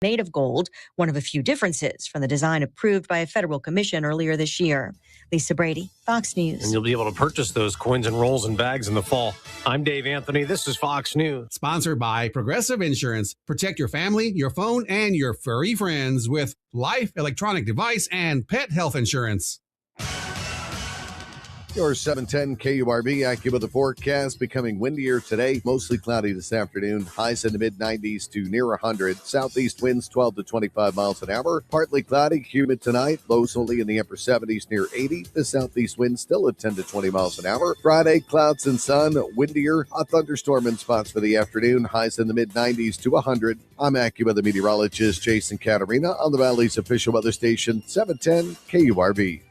made of gold, one of a few differences from the design approved by a federal commission earlier this year. Lisa Brady, Fox News. And you'll be able to purchase those coins and rolls and bags in the fall. I'm Dave Anthony. This is Fox News. Sponsored by Progressive Insurance. Protect your family, your phone, and your furry friends with life, electronic device, and pet health insurance. Your 710 KURV AccuWeather forecast becoming windier today. Mostly cloudy this afternoon. Highs in the mid-90s to near 100. Southeast winds 12 to 25 miles an hour. Partly cloudy, humid tonight. Lows only in the upper 70s near 80. The southeast wind still at 10 to 20 miles an hour. Friday, clouds and sun. Windier. A thunderstorm in spots for the afternoon. Highs in the mid-90s to 100. I'm AccuWeather meteorologist Jason Caterina on the Valley's official weather station, 710 KURV.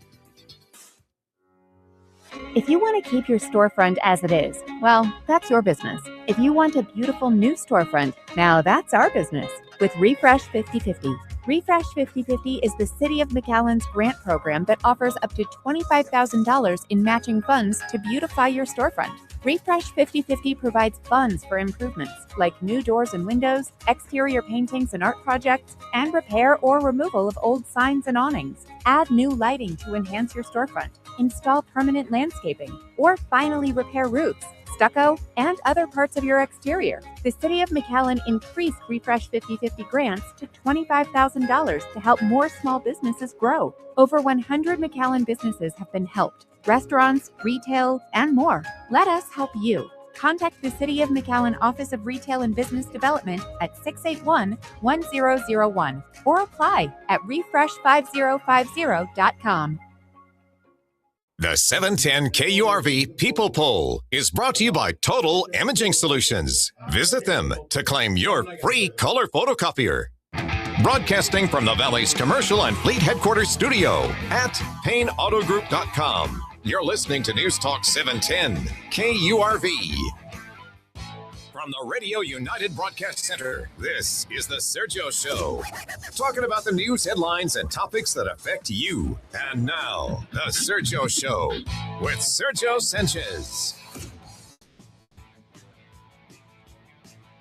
If you want to keep your storefront as it is, well, that's your business. If you want a beautiful new storefront, now that's our business. With Refresh 50/50. Refresh 50/50 is the City of McAllen's grant program that offers up to $25,000 in matching funds to beautify your storefront. Refresh 50/50 provides funds for improvements like new doors and windows, exterior paintings and art projects, and repair or removal of old signs and awnings. Add new lighting to enhance your storefront, install permanent landscaping, or finally repair roofs, stucco, and other parts of your exterior. The City of McAllen increased Refresh 50/50 grants to $25,000 to help more small businesses grow. Over 100 McAllen businesses have been helped. Restaurants, retail, and more. Let us help you. Contact the City of McAllen Office of Retail and Business Development at 681-1001 or apply at refresh5050.com. The 710 KURV People Poll is brought to you by Total Imaging Solutions. Visit them to claim your free color photocopier. Broadcasting from the Valley's commercial and fleet headquarters studio at PayneAutoGroup.com. You're listening to News Talk 710 KURV. From the Radio United Broadcast Center, this is the Sergio Show. Talking about the news headlines and topics that affect you. And now, the Sergio Show with Sergio Sanchez.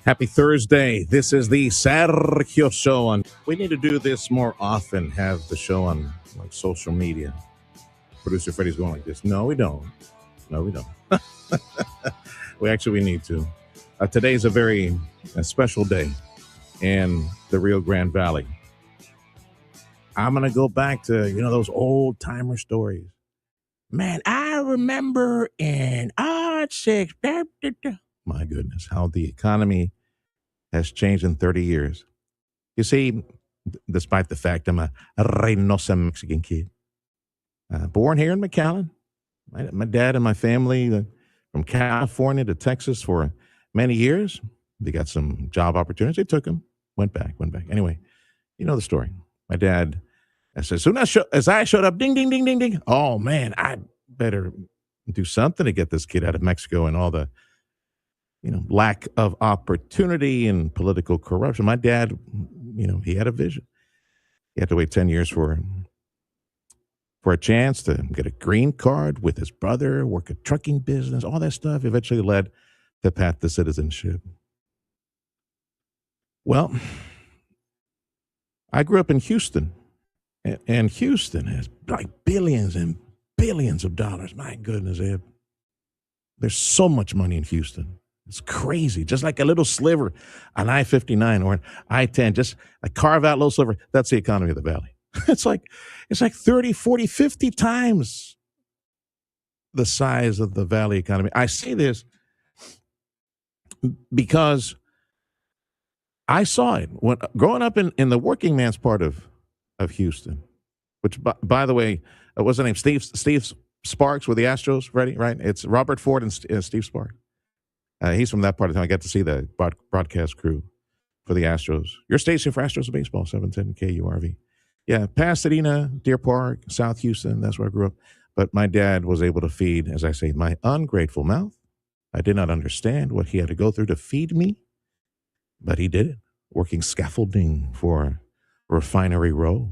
Happy Thursday. This is the Sergio Show. We need to do this more often, have the show on like social media. Producer Freddie's going like this. No, we don't. No, we don't. we need to. Today's a very special day in the Rio Grande Valley. I'm going to go back to, those old timer stories. Man, I remember in '06. My goodness, how the economy has changed in 30 years. You see, despite the fact I'm a Reynosa Mexican kid, born here in McAllen. My dad and my family from California to Texas for many years. They got some job opportunities. They took them, went back. Anyway, you know the story. My dad, as soon as I showed up, ding, ding, ding, ding, ding. Oh, man, I better do something to get this kid out of Mexico and all the, lack of opportunity and political corruption. My dad, he had a vision. He had to wait 10 years for a chance to get a green card with his brother, work a trucking business, all that stuff eventually led the path to citizenship. Well, I grew up in Houston, and Houston has like billions and billions of dollars. My goodness, Ed. There's so much money in Houston. It's crazy. Just like a little sliver on I-59 or an I-10, just a carve out little sliver. That's the economy of the valley. It's like 30, 40, 50 times the size of the valley economy. I say this because I saw it when growing up in the working man's part of Houston, which, by the way, what's the name? Steve Sparks with the Astros, ready? Right? It's Robert Ford and Steve Sparks. He's from that part of town. I got to see the broadcast crew for the Astros. Your station for Astros baseball, 710 KURV. Yeah, Pasadena, Deer Park, South Houston, that's where I grew up. But my dad was able to feed, as I say, my ungrateful mouth. I did not understand what he had to go through to feed me, but he did it, working scaffolding for Refinery Row.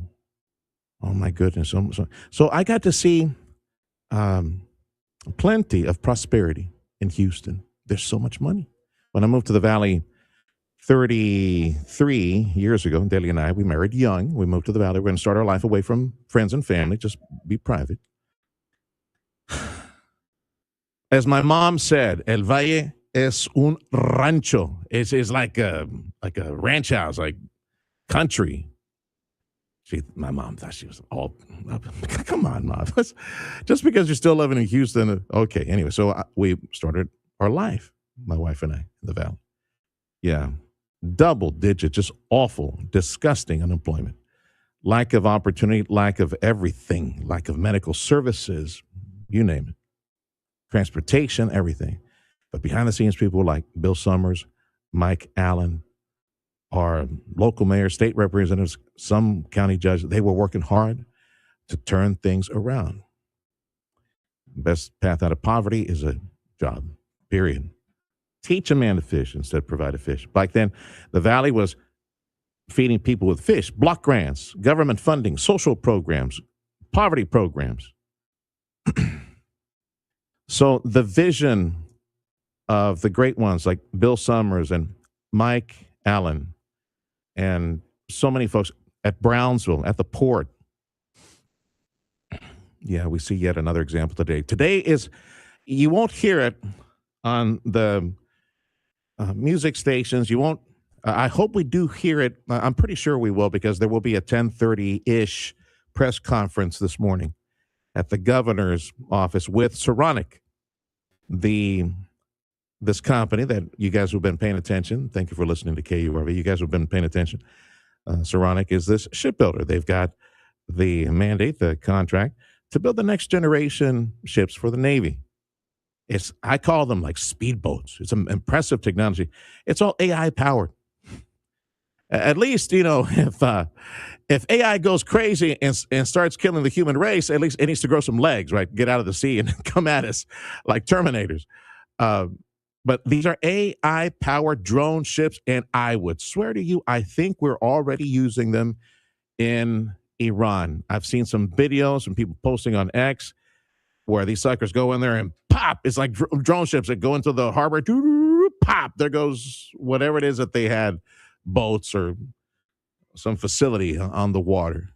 Oh, my goodness. So I got to see plenty of prosperity in Houston. There's so much money. When I moved to the Valley 33 years ago, Delia and I, we married young. We moved to the Valley. We're going to start our life away from friends and family, just be private. As my mom said, El Valle es un rancho. It's like a ranch house, like country. My mom thought she was all, come on, Mom. Just because you're still living in Houston. Okay, anyway, so we started our life, my wife and I, in the Valley. Yeah, double digit, just awful, disgusting unemployment. Lack of opportunity, lack of everything, lack of medical services, you name it. Transportation, everything. But behind the scenes, people like Bill Summers, Mike Allen, our local mayor, state representatives, some county judges, they were working hard to turn things around. Best path out of poverty is a job, period. Teach a man to fish instead of provide a fish. Back then, the Valley was feeding people with fish, block grants, government funding, social programs, poverty programs. So the vision of the great ones like Bill Summers and Mike Allen and so many folks at Brownsville, at the port. Yeah, we see yet another example today. Today is, you won't hear it on the music stations. You won't, I hope we do hear it. I'm pretty sure we will, because there will be a 10:30-ish press conference this morning at the governor's office with Saronic, this company that you guys who've been paying attention. Thank you for listening to KURV. You guys who've been paying attention. Saronic is this shipbuilder. They've got the mandate, the contract to build the next generation ships for the Navy. I call them like speedboats. It's an impressive technology. It's all AI powered. At least, if AI goes crazy and starts killing the human race, at least it needs to grow some legs, right? Get out of the sea and come at us like Terminators. But these are AI-powered drone ships, and I would swear to you, I think we're already using them in Iran. I've seen some videos and people posting on X where these suckers go in there and pop. It's like drone ships that go into the harbor, pop. There goes whatever it is that they had, boats or some facility on the water.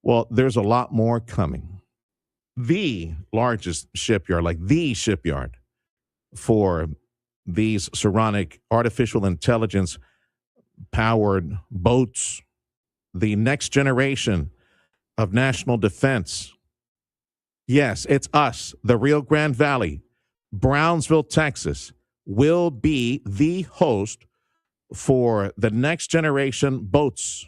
Well, there's a lot more coming. The largest shipyard, like the shipyard for these Saronic artificial intelligence powered boats, the next generation of national defense. Yes, it's us, the Rio Grande Valley, Brownsville, Texas, will be the host for the next generation boats,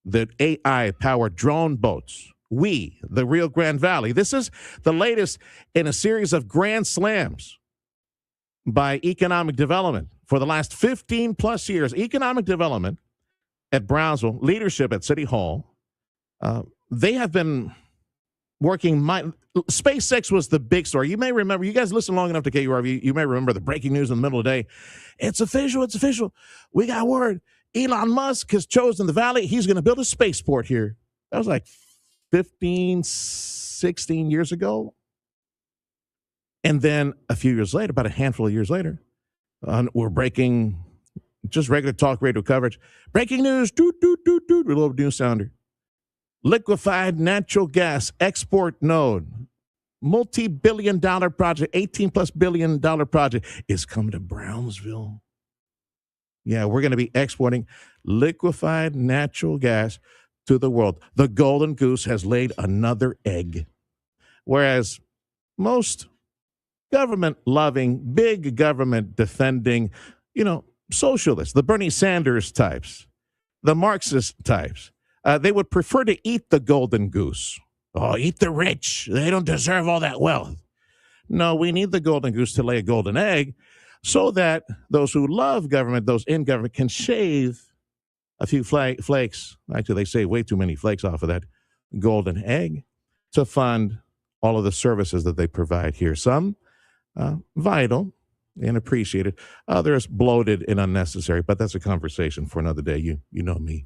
the AI-powered drone boats. We, the Rio Grande Valley. This is the latest in a series of grand slams by economic development for the last 15 plus years. Economic development at Brownsville, leadership at City Hall. They have been working. SpaceX was the big story. You may remember, you guys listen long enough to KURV, you may remember the breaking news in the middle of the day. It's official. It's official. We got word. Elon Musk has chosen the Valley. He's going to build a spaceport here. That was like 15, 16 years ago. And then a few years later, about a handful of years later, we're breaking, just regular talk radio coverage. Breaking news, doot, doot, doot, doot, with a little news sounder. Liquefied natural gas export node, multi-billion-dollar project, $18+ billion project is coming to Brownsville. Yeah, we're going to be exporting liquefied natural gas to the world. The golden goose has laid another egg. Whereas most government-loving, big government-defending, socialists, the Bernie Sanders types, the Marxist types, they would prefer to eat the golden goose. Oh, eat the rich. They don't deserve all that wealth. No, we need the golden goose to lay a golden egg so that those who love government, those in government, can shave a few flakes. Actually, they say way too many flakes off of that golden egg to fund all of the services that they provide here. Some vital and appreciated. Others bloated and unnecessary, but that's a conversation for another day. You know me.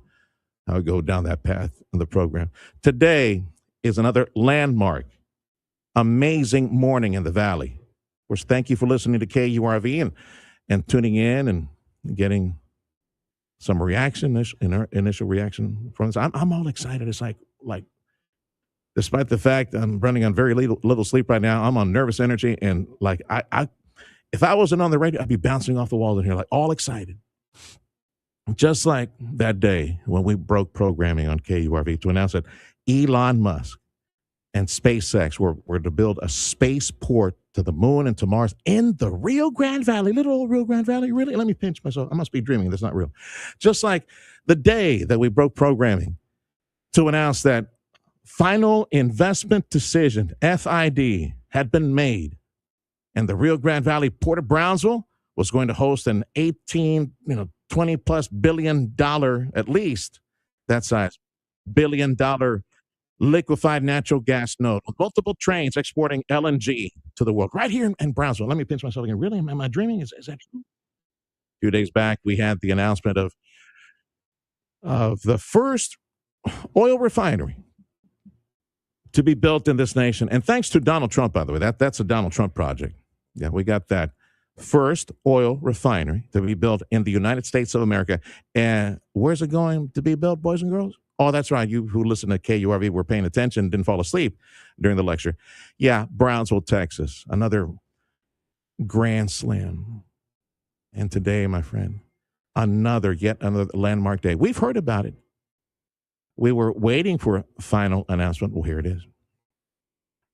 I'll go down that path in the program. Today is another landmark, amazing morning in the Valley. Of course, thank you for listening to KURV and tuning in and getting some reaction in our initial reaction from this. I'm all excited. It's like despite the fact I'm running on very little sleep right now, I'm on nervous energy, and like I if I wasn't on the radio, I'd be bouncing off the walls in here, like all excited. Just like that day when we broke programming on KURV to announce that Elon Musk and SpaceX were to build a spaceport to the moon and to Mars in the Rio Grande Valley, little old Rio Grande Valley. Really? Let me pinch myself. I must be dreaming. That's not real. Just like the day that we broke programming to announce that final investment decision, FID, had been made, and the Rio Grande Valley Port of Brownsville was going to host an 20 plus $billion, at least that size, $1 billion liquefied natural gas node with multiple trains exporting LNG to the world right here in Brownsville. Let me pinch myself again. Really? Am I dreaming? Is that true? A few days back, we had the announcement of the first oil refinery to be built in this nation. And thanks to Donald Trump, by the way, that's a Donald Trump project. Yeah, we got that first oil refinery to be built in the United States of America. And where's it going to be built, boys and girls? Oh, that's right. You who listen to KURV were paying attention, didn't fall asleep during the lecture. Yeah, Brownsville, Texas, another grand slam. And today, my friend, yet another landmark day. We've heard about it. We were waiting for a final announcement. Well, here it is.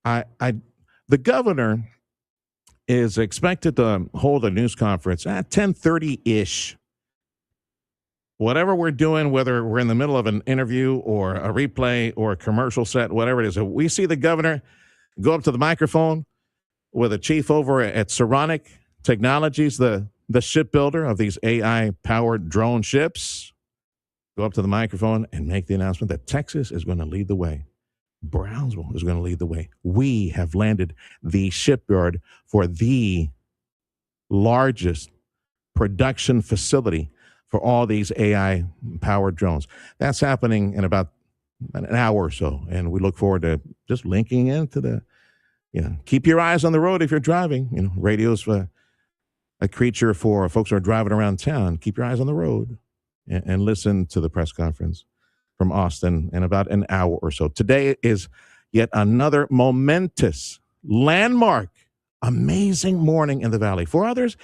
The governor is expected to hold a news conference at 10:30-ish. Whatever we're doing, whether we're in the middle of an interview or a replay or a commercial set, whatever it is, we see the governor go up to the microphone with a chief over at Saronic Technologies, the shipbuilder of these AI-powered drone ships, go up to the microphone and make the announcement that Texas is going to lead the way. Brownsville is going to lead the way. We have landed the shipyard for the largest production facility for all these AI-powered drones. That's happening in about an hour or so, and we look forward to just linking into keep your eyes on the road if you're driving. Radio's a creature for folks who are driving around town. Keep your eyes on the road and listen to the press conference from Austin in about an hour or so. Today is yet another momentous, landmark, amazing morning in the Valley. For others,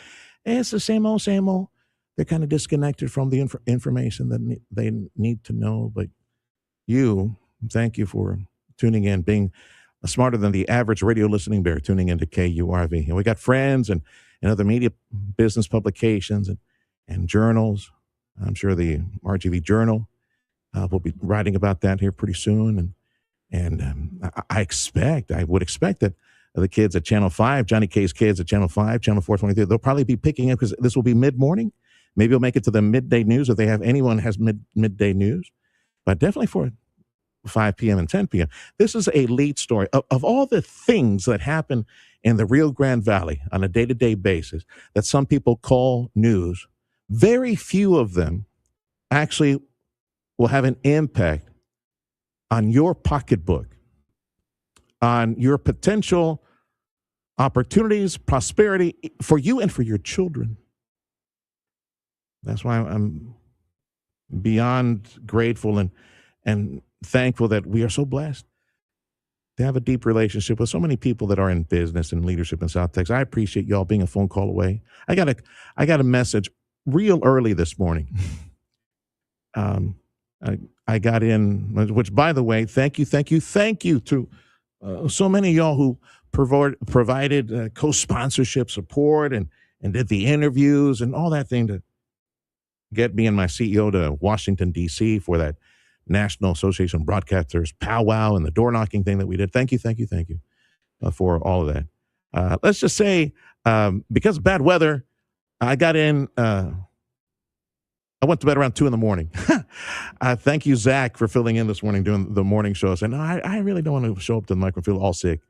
it's the same old, same old. They're kind of disconnected from the information that they need to know. But thank you for tuning in, being smarter than the average radio listening bear, tuning into KURV. And we got friends and other media business publications and journals. I'm sure the RGV Journal will be writing about that here pretty soon. And I would expect that the kids at Channel 5, Johnny K's kids at Channel 5, Channel 423, they'll probably be picking up because this will be mid-morning. Maybe we'll make it to the midday news if they have anyone has midday news. But definitely for 5 p.m. and 10 p.m. This is a lead story. Of all the things that happen in the Rio Grande Valley on a day-to-day basis that some people call news, very few of them actually will have an impact on your pocketbook, on your potential opportunities, prosperity for you and for your children. That's why I'm beyond grateful and thankful that we are so blessed to have a deep relationship with so many people that are in business and leadership in South Texas. I appreciate y'all being a phone call away. I got a message real early this morning. I got in, which, by the way, thank you to so many of y'all who provided co-sponsorship support and did the interviews and all that thing to get me and my CEO to Washington, D.C. for that National Association of Broadcasters powwow and the door knocking thing that we did. Thank you for all of that. Let's just say, because of bad weather, I got in, I went to bed around 2 a.m. Thank you, Zach, for filling in this morning doing the morning show. I said, no, I really don't want to show up to the microphone, feel all sick.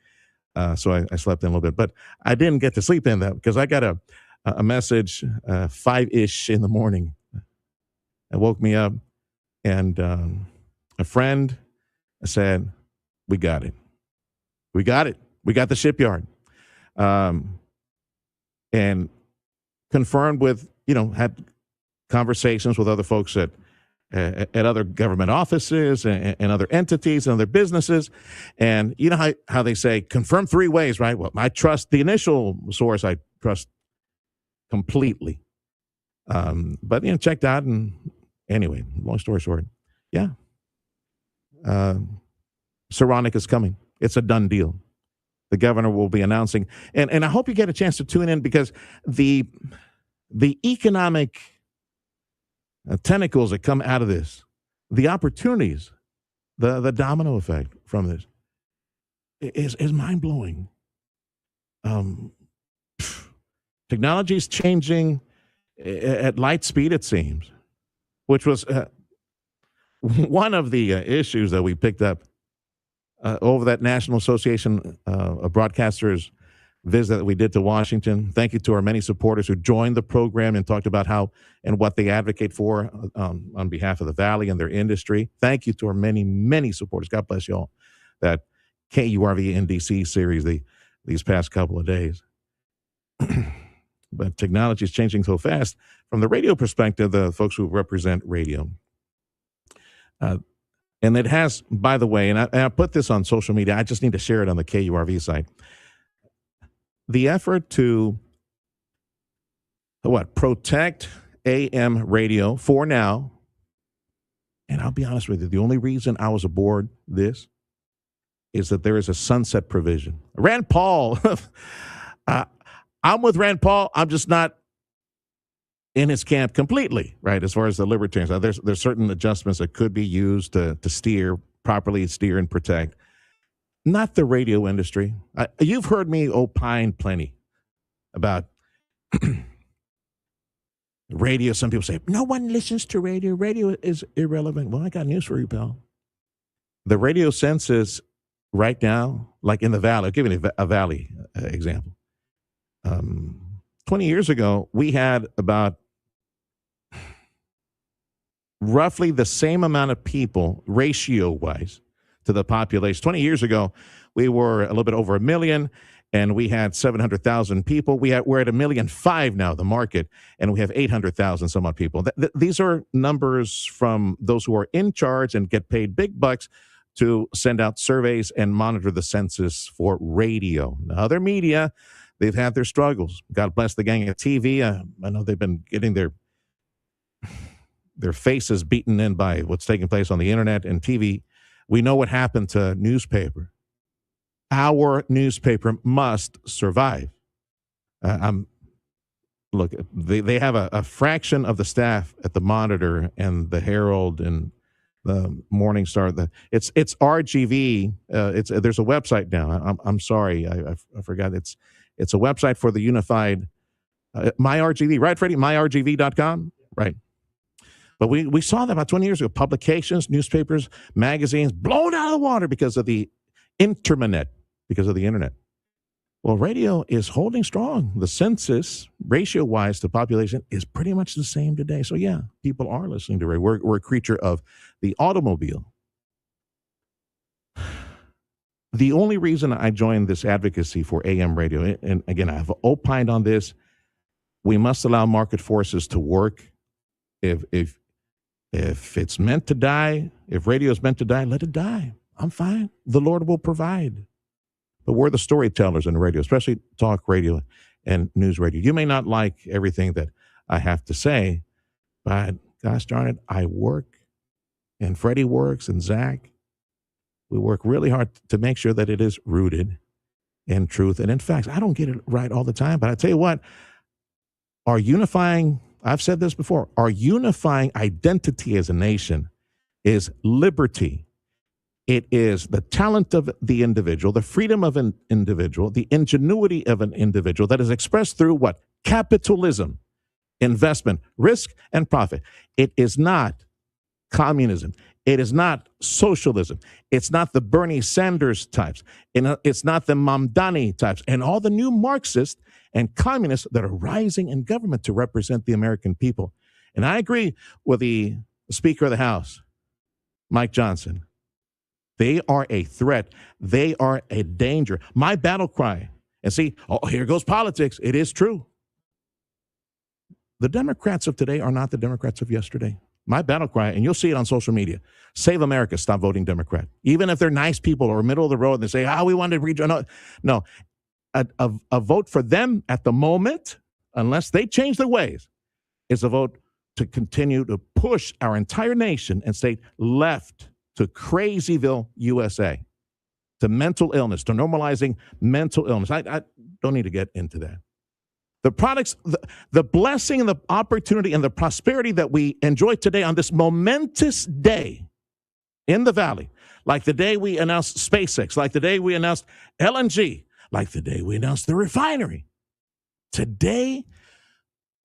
So I slept in a little bit, but I didn't get to sleep in that because I got a message 5-ish in the morning. It woke me up, and a friend said, we got it. We got the shipyard. And confirmed with, had conversations with other folks at other government offices and other entities and other businesses. And you know how they say, confirm 3 ways, right? Well, I trust the initial source. I trust completely. But, checked out. And anyway, long story short, yeah. Saronic is coming. It's a done deal. The governor will be announcing. And I hope you get a chance to tune in, because the economic tentacles that come out of this, the opportunities, the domino effect from this is mind-blowing. Technology is changing at light speed, it seems, which was one of the issues that we picked up over that National Association of Broadcasters visit that we did to Washington. Thank you to our many supporters who joined the program and talked about how and what they advocate for on behalf of the Valley and their industry. Thank you to our many, many supporters. God bless you all. That KURV NDC series these past couple of days. But technology is changing so fast. From the radio perspective, the folks who represent radio. And it has, by the way, and I put this on social media. I just need to share it on the KURV site. The effort to, protect AM radio for now. And I'll be honest with you, the only reason I was aboard this is that there is a sunset provision. Rand Paul, I'm with Rand Paul. I'm just not in his camp completely, right? As far as the libertarians, there's certain adjustments that could be used to properly steer and protect. Not the radio industry. You've heard me opine plenty about radio. Some people say, no one listens to radio. Radio is irrelevant. Well, I got news for you, pal. The radio census right now, like in the Valley, I'll give you a Valley example. 20 years ago, we had about roughly the same amount of people, ratio-wise, to the population. 20 years ago, we were a little bit over 1 million, and we had 700,000 people. We're at 1.5 million now, the market, and we have 800,000 some odd people. These are numbers from those who are in charge and get paid big bucks to send out surveys and monitor the census for radio. Now, other media, they've had their struggles. God bless the gang at TV. I know they've been getting their faces beaten in by what's taking place on the internet and TV. We know what happened to newspaper. Our newspaper must survive. Look, they have a fraction of the staff at the Monitor and the Herald and the Morning Star. It's RGV. There's a website now. I'm sorry, I forgot. It's a website for the unified MyRGV, right, Freddie? MyRGV.com, right? But we saw that about 20 years ago. Publications, newspapers, magazines blown out of the water because of the internet, because of the internet. Well, radio is holding strong. The census, ratio-wise to population, is pretty much the same today. So, yeah, people are listening to radio. We're a creature of the automobile. The only reason I joined this advocacy for AM radio, and again, I've opined on this, we must allow market forces to work. If it's meant to die, if radio is meant to die, let it die. I'm fine. The Lord will provide. But we're the storytellers in radio, especially talk radio and news radio. You may not like everything that I have to say, but gosh darn it, I work, and Freddie works, and Zach. We work really hard to make sure that it is rooted in truth and in facts. I don't get it right all the time, but I tell you what, I've said this before, our unifying identity as a nation is liberty. It is the talent of the individual, the freedom of an individual, the ingenuity of an individual that is expressed through what? Capitalism, investment, risk, and profit. It is not communism. It is not socialism. It's not the Bernie Sanders types. It's not the Mamdani types and all the new Marxists and communists that are rising in government to represent the American people. And I agree with the Speaker of the House, Mike Johnson. They are a threat. They are a danger. My battle cry, and see, here goes politics. It is true. The Democrats of today are not the Democrats of yesterday. My battle cry, and you'll see it on social media, save America, stop voting Democrat. Even if they're nice people or middle of the road and they say, we wanted to rejoin. No, a vote for them at the moment, unless they change their ways, is a vote to continue to push our entire nation and state left to Crazyville, USA, to mental illness, to normalizing mental illness. I don't need to get into that. The products, the blessing and the opportunity and the prosperity that we enjoy today on this momentous day in the Valley, like the day we announced SpaceX, like the day we announced LNG, like the day we announced the refinery. Today,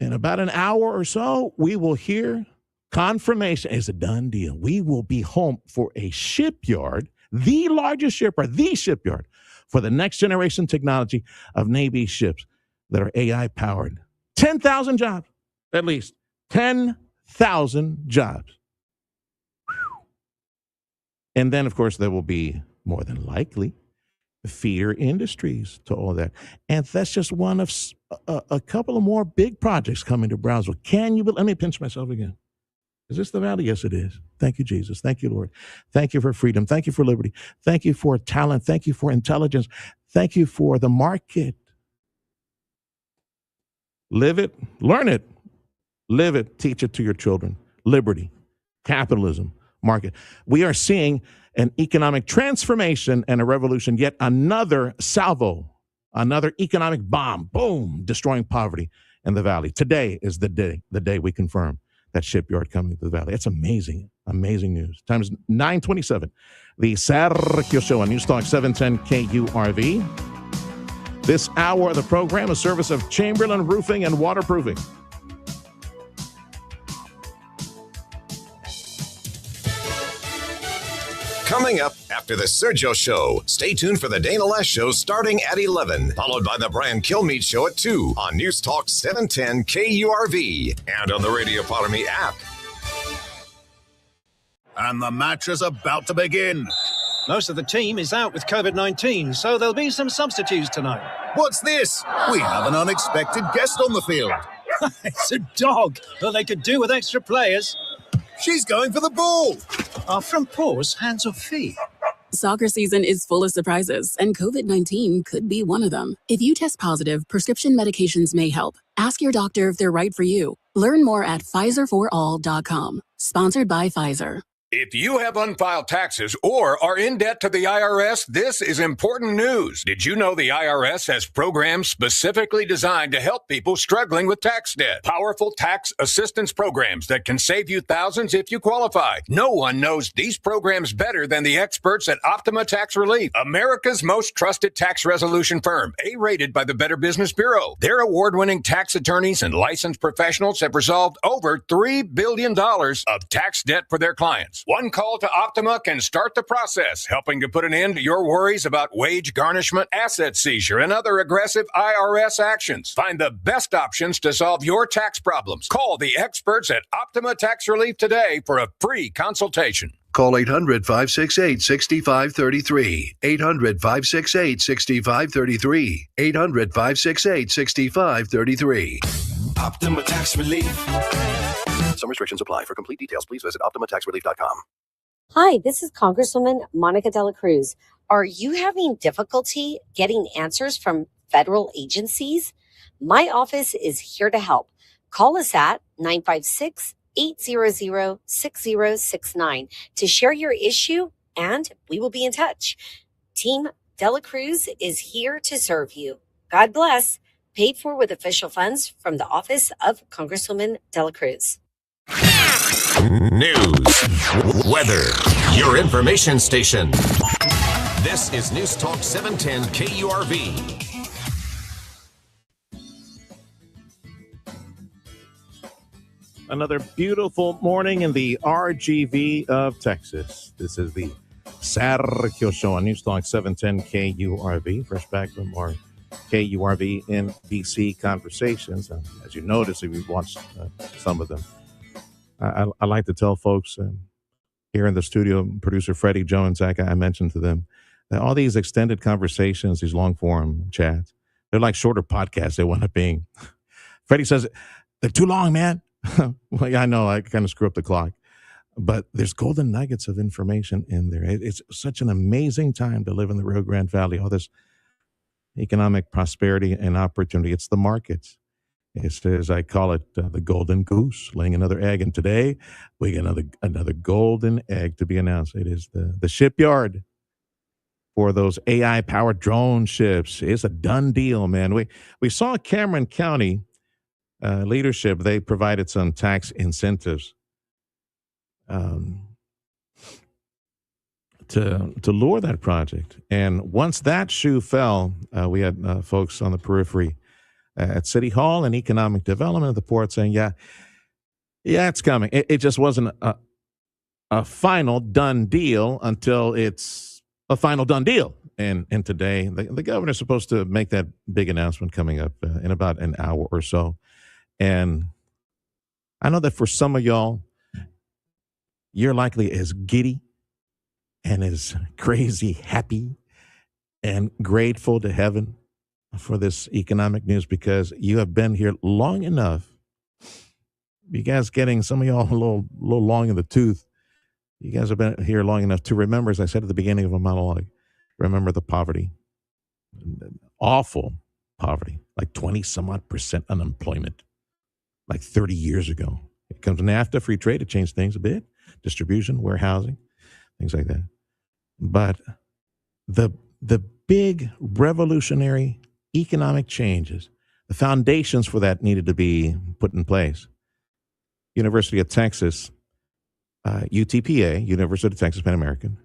in about an hour or so, we will hear confirmation. It's a done deal. We will be home for a shipyard, the largest shipyard for the next generation technology of Navy ships that are AI powered. 10,000 jobs, at least 10,000 jobs. Whew. And then, of course, there will be more than likely feeder industries to all that. And that's just one of a couple of more big projects coming to Brownsville. Let me pinch myself again. Is this the Valley? Yes, it is. Thank you, Jesus. Thank you, Lord. Thank you for freedom. Thank you for liberty. Thank you for talent. Thank you for intelligence. Thank you for the market. Live it, learn it, live it, teach it to your children. Liberty, capitalism, market. We are seeing an economic transformation and a revolution, yet another salvo, another economic bomb, boom, destroying poverty in the Valley. Today is the day we confirm that shipyard coming to the Valley. It's amazing, amazing news. Time is 9:27. The Sergio Show on News Talk 710 KURV. This hour of the program, a service of Chamberlain Roofing and Waterproofing. Coming up after the Sergio Show, stay tuned for the Dana Lash Show starting at 11, followed by the Brian Kilmeade Show at 2 on News Talk 710 KURV and on the Radio Potterme app. And the match is about to begin. Most of the team is out with COVID-19, so there'll be some substitutes tonight. What's this? We have an unexpected guest on the field. It's a dog, but they could do with extra players. She's going for the ball. Are front paws hands or feet? Soccer season is full of surprises, and COVID-19 could be one of them. If you test positive, prescription medications may help. Ask your doctor if they're right for you. Learn more at PfizerForAll.com. Sponsored by Pfizer. If you have unfiled taxes or are in debt to the IRS, this is important news. Did you know the IRS has programs specifically designed to help people struggling with tax debt? Powerful tax assistance programs that can save you thousands if you qualify. No one knows these programs better than the experts at Optima Tax Relief, America's most trusted tax resolution firm, A-rated by the Better Business Bureau. Their award-winning tax attorneys and licensed professionals have resolved over $3 billion of tax debt for their clients. One call to Optima can start the process, helping to put an end to your worries about wage garnishment, asset seizure, and other aggressive IRS actions. Find the best options to solve your tax problems. Call the experts at Optima Tax Relief today for a free consultation. Call 800-568-6533. 800-568-6533. 800-568-6533. Optima Tax Relief. Some restrictions apply. For complete details, please visit OptimaTaxRelief.com. Hi, this is Congresswoman Monica De La Cruz. Are you having difficulty getting answers from federal agencies? My office is here to help. Call us at 956-800-6069 to share your issue, and we will be in touch. Team De La Cruz is here to serve you. God bless. Paid for with official funds from the office of Congresswoman De La Cruz. News, weather, your information station. This is News Talk 710 KURV. Another beautiful morning in the RGV of Texas. This is the Sergio Show on News Talk 710 KURV. Fresh back from our KURV in DC conversations. And as you notice, if you've watched some of them, I like to tell folks here in the studio, producer Freddie, Joe, and Zach, I mentioned to them that all these extended conversations, these long form chats, they're like shorter podcasts they wind up being. Freddie says they're too long, man. Well, yeah, I know I kind of screw up the clock, but there's golden nuggets of information in there. It's such an amazing time to live in the Rio Grande Valley. All this economic prosperity and opportunity. It's the markets. It's, as I call it, the golden goose laying another egg. And today we get another golden egg to be announced. It is the shipyard for those AI powered drone ships. It's a done deal, man. We saw Cameron County leadership. They provided some tax incentives to lure that project. And once that shoe fell, we had folks on the periphery at City Hall and Economic Development of the port saying, yeah, it's coming. It just wasn't a final done deal until it's a final done deal. And today, the governor's supposed to make that big announcement coming up in about an hour or so. And I know that for some of y'all, you're likely as giddy and as crazy happy and grateful to heaven for this economic news because you have been here long enough. You guys getting some of y'all a little long in the tooth. You guys have been here long enough to remember, as I said at the beginning of my monologue, remember the poverty, awful poverty, like 20 some odd % unemployment, like 30 years ago. It comes NAFTA, free trade, it changed things a bit, distribution, warehousing, things like that. But the big revolutionary economic changes, the foundations for that needed to be put in place. University of Texas, UTPA, University of Texas Pan American,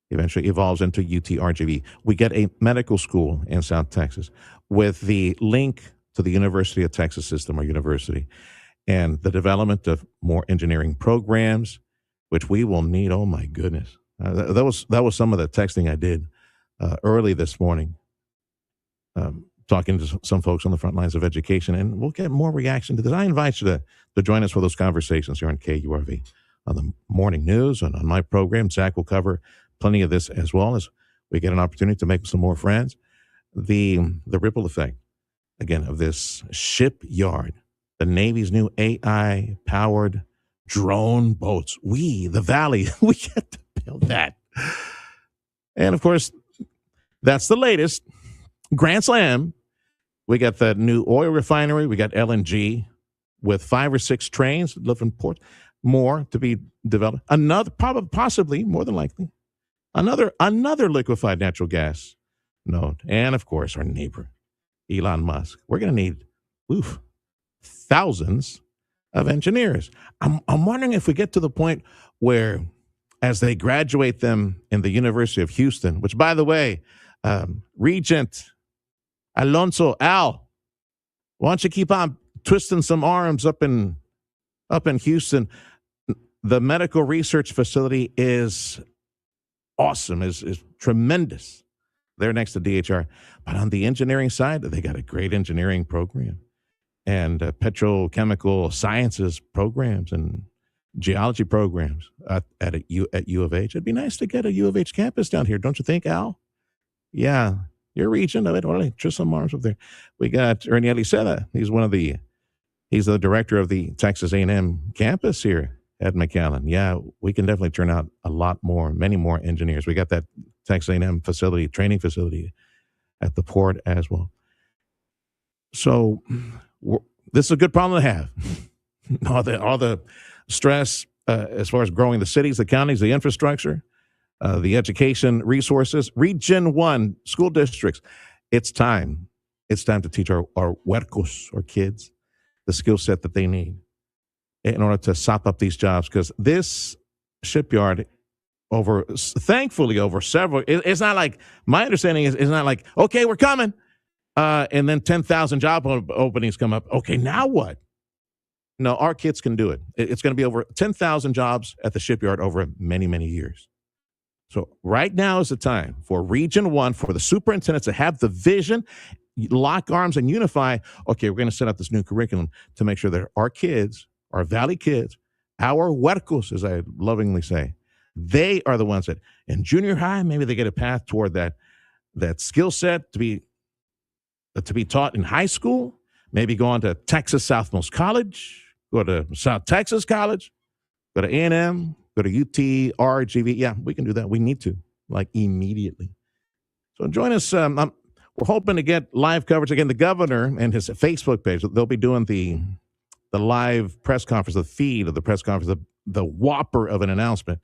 eventually evolves into UTRGV. We get a medical school in South Texas with the link to the University of Texas system or university and the development of more engineering programs, which we will need. Oh my goodness. That was some of the texting I did early this morning, talking to some folks on the front lines of education, and we'll get more reaction to this. I invite you to join us for those conversations here on KURV on the morning news and on my program. Zach will cover plenty of this as well as we get an opportunity to make some more friends. The ripple effect, again, of this shipyard, the Navy's new AI-powered drone boats. We, the Valley, we get to build that. And, of course, that's the latest. Grand Slam. We got the new oil refinery. We got LNG with 5 or 6 trains living port. More to be developed. Another, probably, possibly, more than likely, another liquefied natural gas node. And, of course, our neighbor, Elon Musk. We're going to need, thousands of engineers. I'm wondering if we get to the point where, as they graduate them in the University of Houston, which, by the way, Regent Alonso, Al, why don't you keep on twisting some arms up in Houston? The medical research facility is awesome, is tremendous. They're next to DHR. But on the engineering side, they got a great engineering program and petrochemical sciences programs and geology programs at U of H. It'd be nice to get a U of H campus down here, don't you think, Al? Yeah, your region of it. Just some arms up there. We got Ernie Eliseda. He's the director of the Texas A&M campus here at McAllen. Yeah, we can definitely turn out many more engineers. We got that Texas A&M facility, training facility at the port as well. So this is a good problem to have. all the stress as far as growing the cities, the counties, the infrastructure, the education resources, Region 1 school districts. It's time. It's time to teach our huercos, our kids, the skill set that they need in order to sop up these jobs. Because this shipyard, thankfully over several, it's not like, my understanding is, it's not like, okay, we're coming. And then 10,000 job openings come up. Okay, now what? No, our kids can do it. It's going to be over 10,000 jobs at the shipyard over many, many years. So right now is the time for Region 1, for the superintendents to have the vision, lock arms, and unify. Okay, we're going to set up this new curriculum to make sure that our kids, our Valley kids, our huercos, as I lovingly say, they are the ones that in junior high, maybe they get a path toward that skill set to be taught in high school. Maybe go on to Texas Southmost College, go to South Texas College, go to A&M, go to UT, RGV. Yeah, we can do that. We need to, like, immediately. So join us. We're hoping to get live coverage. Again, the governor and his Facebook page, they'll be doing the live press conference, the feed of the press conference, the whopper of an announcement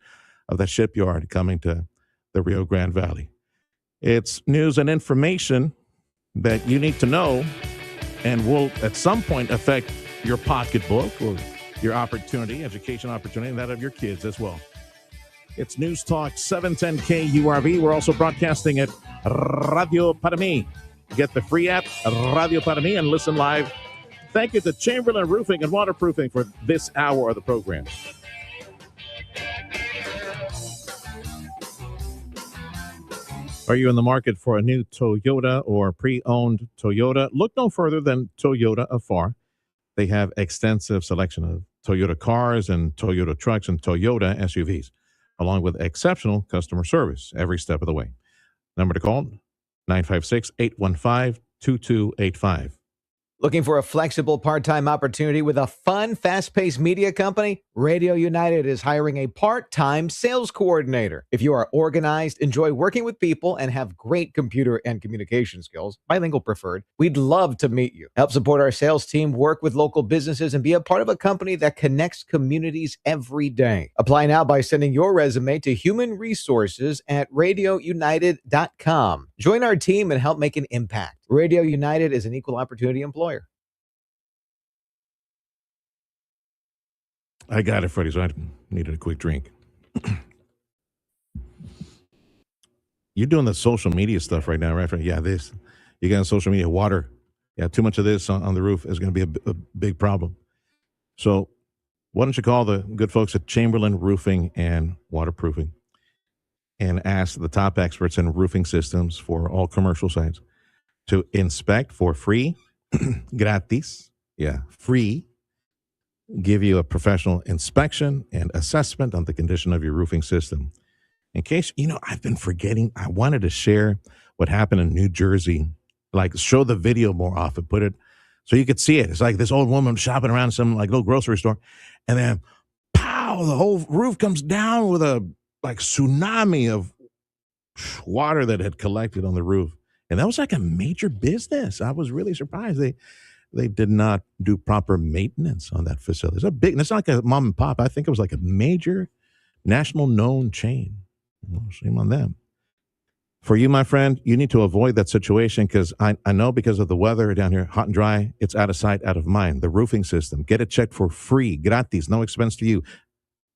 of that shipyard coming to the Rio Grande Valley. It's news and information that you need to know and will at some point affect your pocketbook or your opportunity, education opportunity, and that of your kids as well. It's News Talk 710 KURV. We're also broadcasting at Radio Para Mi. Get the free app, Radio Para Mi, and listen live. Thank you to Chamberlain Roofing and Waterproofing for this hour of the program. Are you in the market for a new Toyota or pre-owned Toyota? Look no further than Toyota of Far. They have extensive selection of Toyota cars and Toyota trucks and Toyota SUVs, along with exceptional customer service every step of the way. Number to call, 956-815-2285. Looking for a flexible part-time opportunity with a fun, fast-paced media company? Radio United is hiring a part-time sales coordinator. If you are organized, enjoy working with people, and have great computer and communication skills, bilingual preferred, we'd love to meet you. Help support our sales team, work with local businesses, and be a part of a company that connects communities every day. Apply now by sending your resume to human resources at radiounited.com. Join our team and help make an impact. Radio United is an equal opportunity employer. I got it, Freddie, so I needed a quick drink. You're doing the social media stuff right now, right? Yeah, this. You got on social media, water. Yeah, too much of this on the roof is going to be a big problem. So why don't you call the good folks at Chamberlain Roofing and Waterproofing and ask the top experts in roofing systems for all commercial sites to inspect for free, gratis, free, give you a professional inspection and assessment on the condition of your roofing system. In case, I've been forgetting, I wanted to share what happened in New Jersey, like show the video more often, put it so you could see it. It's like this old woman shopping around some like little grocery store, and then pow, the whole roof comes down with a like tsunami of water that had collected on the roof. And that was like a major business. I was really surprised. They did not do proper maintenance on that facility. It's not like a mom and pop. I think it was like a major national known chain. Well, shame on them. For you, my friend, you need to avoid that situation because I know because of the weather down here, hot and dry, it's out of sight, out of mind. The roofing system, get it checked for free, gratis, no expense to you.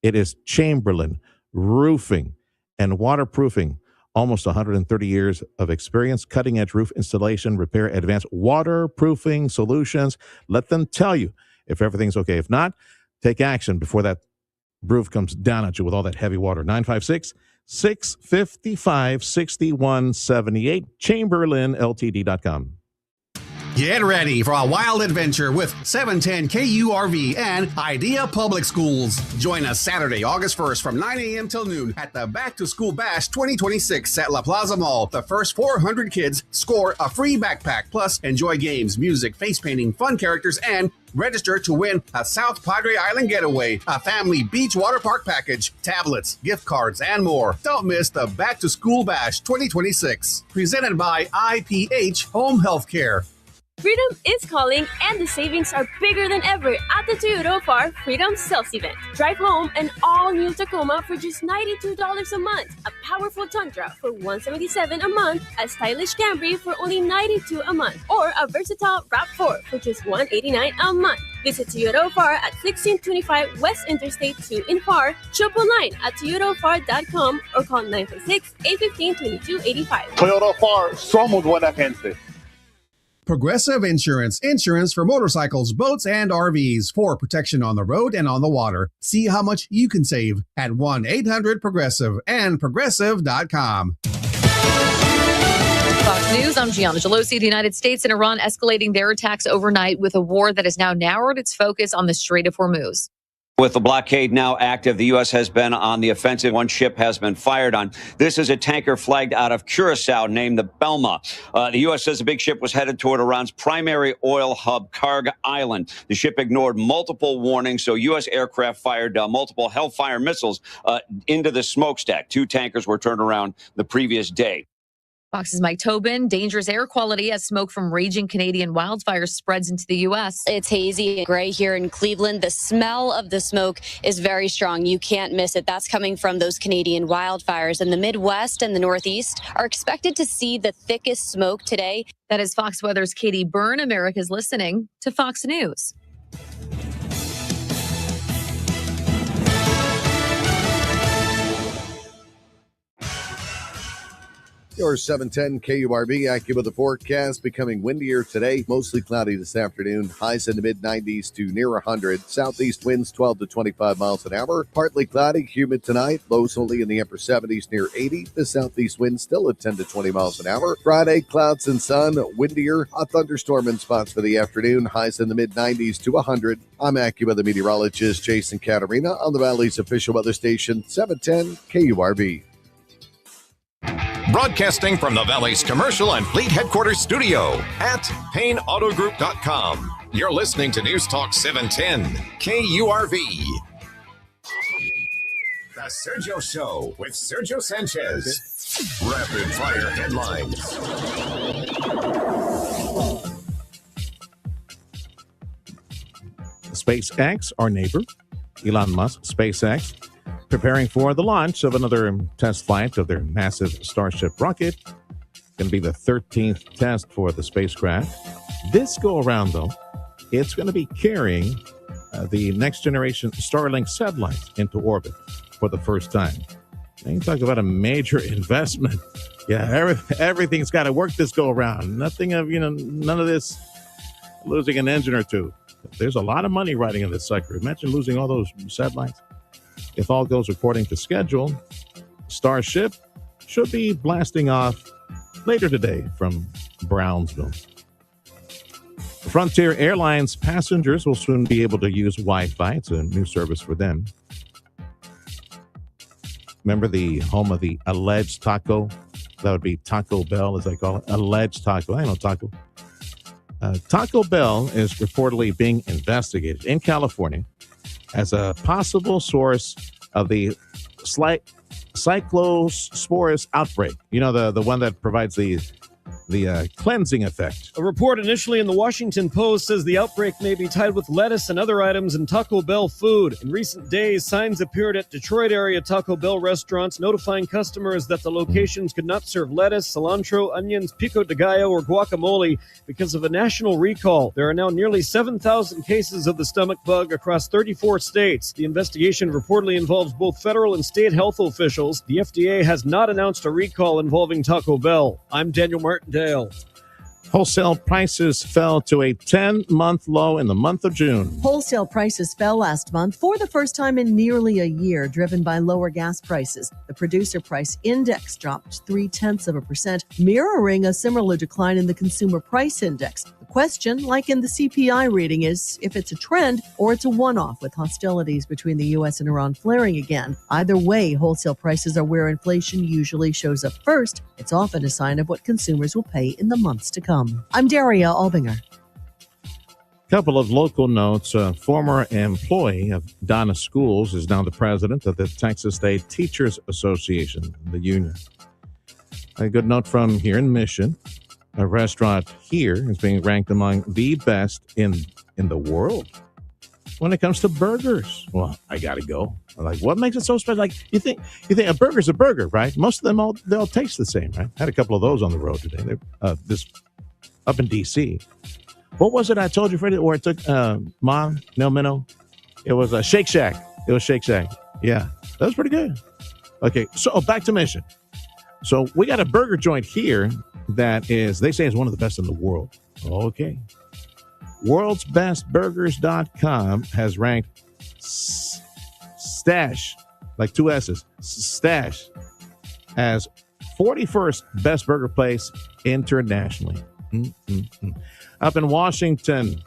It is Chamberlain Roofing and Waterproofing. Almost 130 years of experience, cutting-edge roof installation, repair, advanced waterproofing solutions. Let them tell you if everything's okay. If not, take action before that roof comes down at you with all that heavy water. 956-655-6178, ChamberlainLTD.com. Get ready for a wild adventure with 710 KURV and Idea Public Schools. Join us Saturday, August 1st from 9 a.m. till noon at the Back to School Bash 2026 at La Plaza Mall. The first 400 kids score a free backpack. Plus, enjoy games, music, face painting, fun characters, and register to win a South Padre Island getaway, a family beach water park package, tablets, gift cards, and more. Don't miss the Back to School Bash 2026. Presented by IPH Home Healthcare. Freedom is calling, and the savings are bigger than ever at the Toyota of Far Freedom Sales Event. Drive home an all-new Tacoma for just $92 a month, a powerful Tundra for $177 a month, a stylish Camry for only $92 a month, or a versatile RAV4 for just $189 a month. Visit Toyota of Far at 1625 West Interstate 2 in Far. Shop online at toyotaofar.com or call 956-815-2285. Toyota of Far, somos buena gente. Progressive Insurance. Insurance for motorcycles, boats, and RVs for protection on the road and on the water. See how much you can save at 1-800-PROGRESSIVE and Progressive.com. Fox News, I'm Gianna Gelosi. The United States and Iran escalating their attacks overnight with a war that has now narrowed its focus on the Strait of Hormuz. With the blockade now active, the U.S. has been on the offensive. One ship has been fired on. This is a tanker flagged out of Curacao named the Belma. The U.S. says the big ship was headed toward Iran's primary oil hub, Karg Island. The ship ignored multiple warnings, so U.S. aircraft fired multiple Hellfire missiles into the smokestack. 2 tankers were turned around the previous day. Fox's Mike Tobin, dangerous air quality as smoke from raging Canadian wildfires spreads into the U.S. It's hazy and gray here in Cleveland. The smell of the smoke is very strong. You can't miss it. That's coming from those Canadian wildfires. And the Midwest and the Northeast are expected to see the thickest smoke today. That is Fox Weather's Katie Byrne. America's listening to Fox News. Your 710 KURV accurate with the forecast. Becoming windier today. Mostly cloudy this afternoon. Highs in the mid-90s to near 100. Southeast winds 12 to 25 miles an hour. Partly cloudy, humid tonight. Lows only in the upper 70s near 80. The southeast wind still at 10 to 20 miles an hour. Friday, clouds and sun. Windier. A thunderstorm in spots for the afternoon. Highs in the mid-90s to 100. I'm AccuWeather meteorologist Jason Caterina on the Valley's official weather station, 710 KURV. Broadcasting from the Valley's commercial and fleet headquarters studio at PayneAutoGroup.com. You're listening to News Talk 710 KURV. The Sergio Show with Sergio Sanchez. Rapid fire headlines. SpaceX, our neighbor, Elon Musk, SpaceX, preparing for the launch of another test flight of their massive Starship rocket. Going to be the 13th test for the spacecraft. This go around, though, it's going to be carrying the next generation Starlink satellite into orbit for the first time. And you talk about a major investment. Yeah, everything's got to work this go around. Nothing of, none of this losing an engine or two. There's a lot of money riding in this sucker. Imagine losing all those satellites. If all goes according to schedule, Starship should be blasting off later today from Brownsville. Frontier Airlines passengers will soon be able to use Wi-Fi. It's a new service for them. Remember the home of the alleged taco? That would be Taco Bell, as I call it. Alleged taco. I know taco. Taco Bell is reportedly being investigated in California as a possible source of the cyclosporus outbreak. You know, the one that provides the cleansing effect. A report initially in the Washington Post says the outbreak may be tied with lettuce and other items in Taco Bell food. In recent days, signs appeared at Detroit area Taco Bell restaurants notifying customers that the locations could not serve lettuce, cilantro, onions, pico de gallo, or guacamole because of a national recall. There are now nearly 7,000 cases of the stomach bug across 34 states. The investigation reportedly involves both federal and state health officials. The FDA has not announced a recall involving Taco Bell. I'm Daniel Martindale. Wholesale prices fell to a 10-month low in the month of June. Wholesale prices fell last month for the first time in nearly a year, driven by lower gas prices. The producer price index dropped 0.3%, mirroring a similar decline in the consumer price index. The question, like in the CPI reading, is if it's a trend or it's a one-off with hostilities between the U.S. and Iran flaring again. Either way, wholesale prices are where inflation usually shows up first. It's often a sign of what consumers will pay in the months to come. I'm Daria Albinger. Couple of local notes. A former employee of Donna Schools is now the president of the Texas State Teachers Association, the union. A good note from here in Mission. A restaurant here is being ranked among the best in the world when it comes to burgers. Well, I gotta go. Like, what makes it so special? Like, you think a burger's a burger, right? Most of them they all taste the same, right? Had a couple of those on the road today. This up in D.C. What was it I told you, Freddie? Or it took Mom, no minnow. It was a Shake Shack. It was Shake Shack. Yeah, that was pretty good. Okay, so back to Mission. So we got a burger joint here that is, they say, is one of the best in the world. Okay. WorldsBestBurgers.com has ranked Stash, like two S's, Stash, as 41st best burger place internationally. Up in Washington,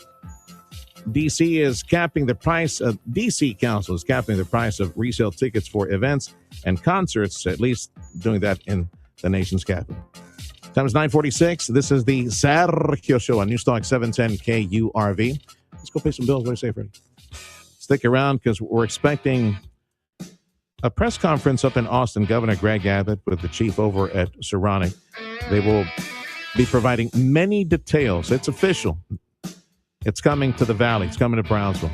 DC is capping the price of DC Council is capping the price of resale tickets for events and concerts, at least doing that in the nation's capital. Time is 9:46. This is the Sergio Show on Newstalk 710 KURV. Let's go pay some bills. What do you say, Freddie? Stick around because we're expecting a press conference up in Austin. Governor Greg Abbott with the chief over at Saronic. They will be providing many details. It's official. It's coming to the Valley. It's coming to Brownsville.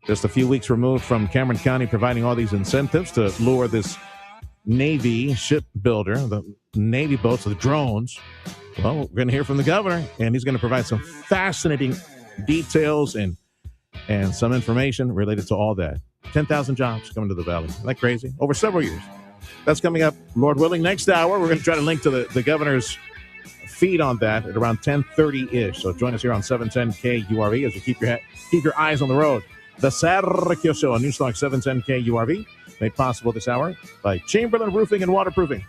Just a few weeks removed from Cameron County providing all these incentives to lure this Navy shipbuilder, the Navy boats, the drones. Well, we're going to hear from the governor, and he's going to provide some fascinating details and some information related to all that. 10,000 jobs coming to the Valley. Isn't that crazy? Over several years. That's coming up, Lord willing, next hour. We're going to try to link to the governor's feed on that at around 10:30-ish. So join us here on 710 KURV as you keep your eyes on the road. The Sergio Show on Newstalk 710 KURV, made possible this hour by Chamberlain Roofing and Waterproofing.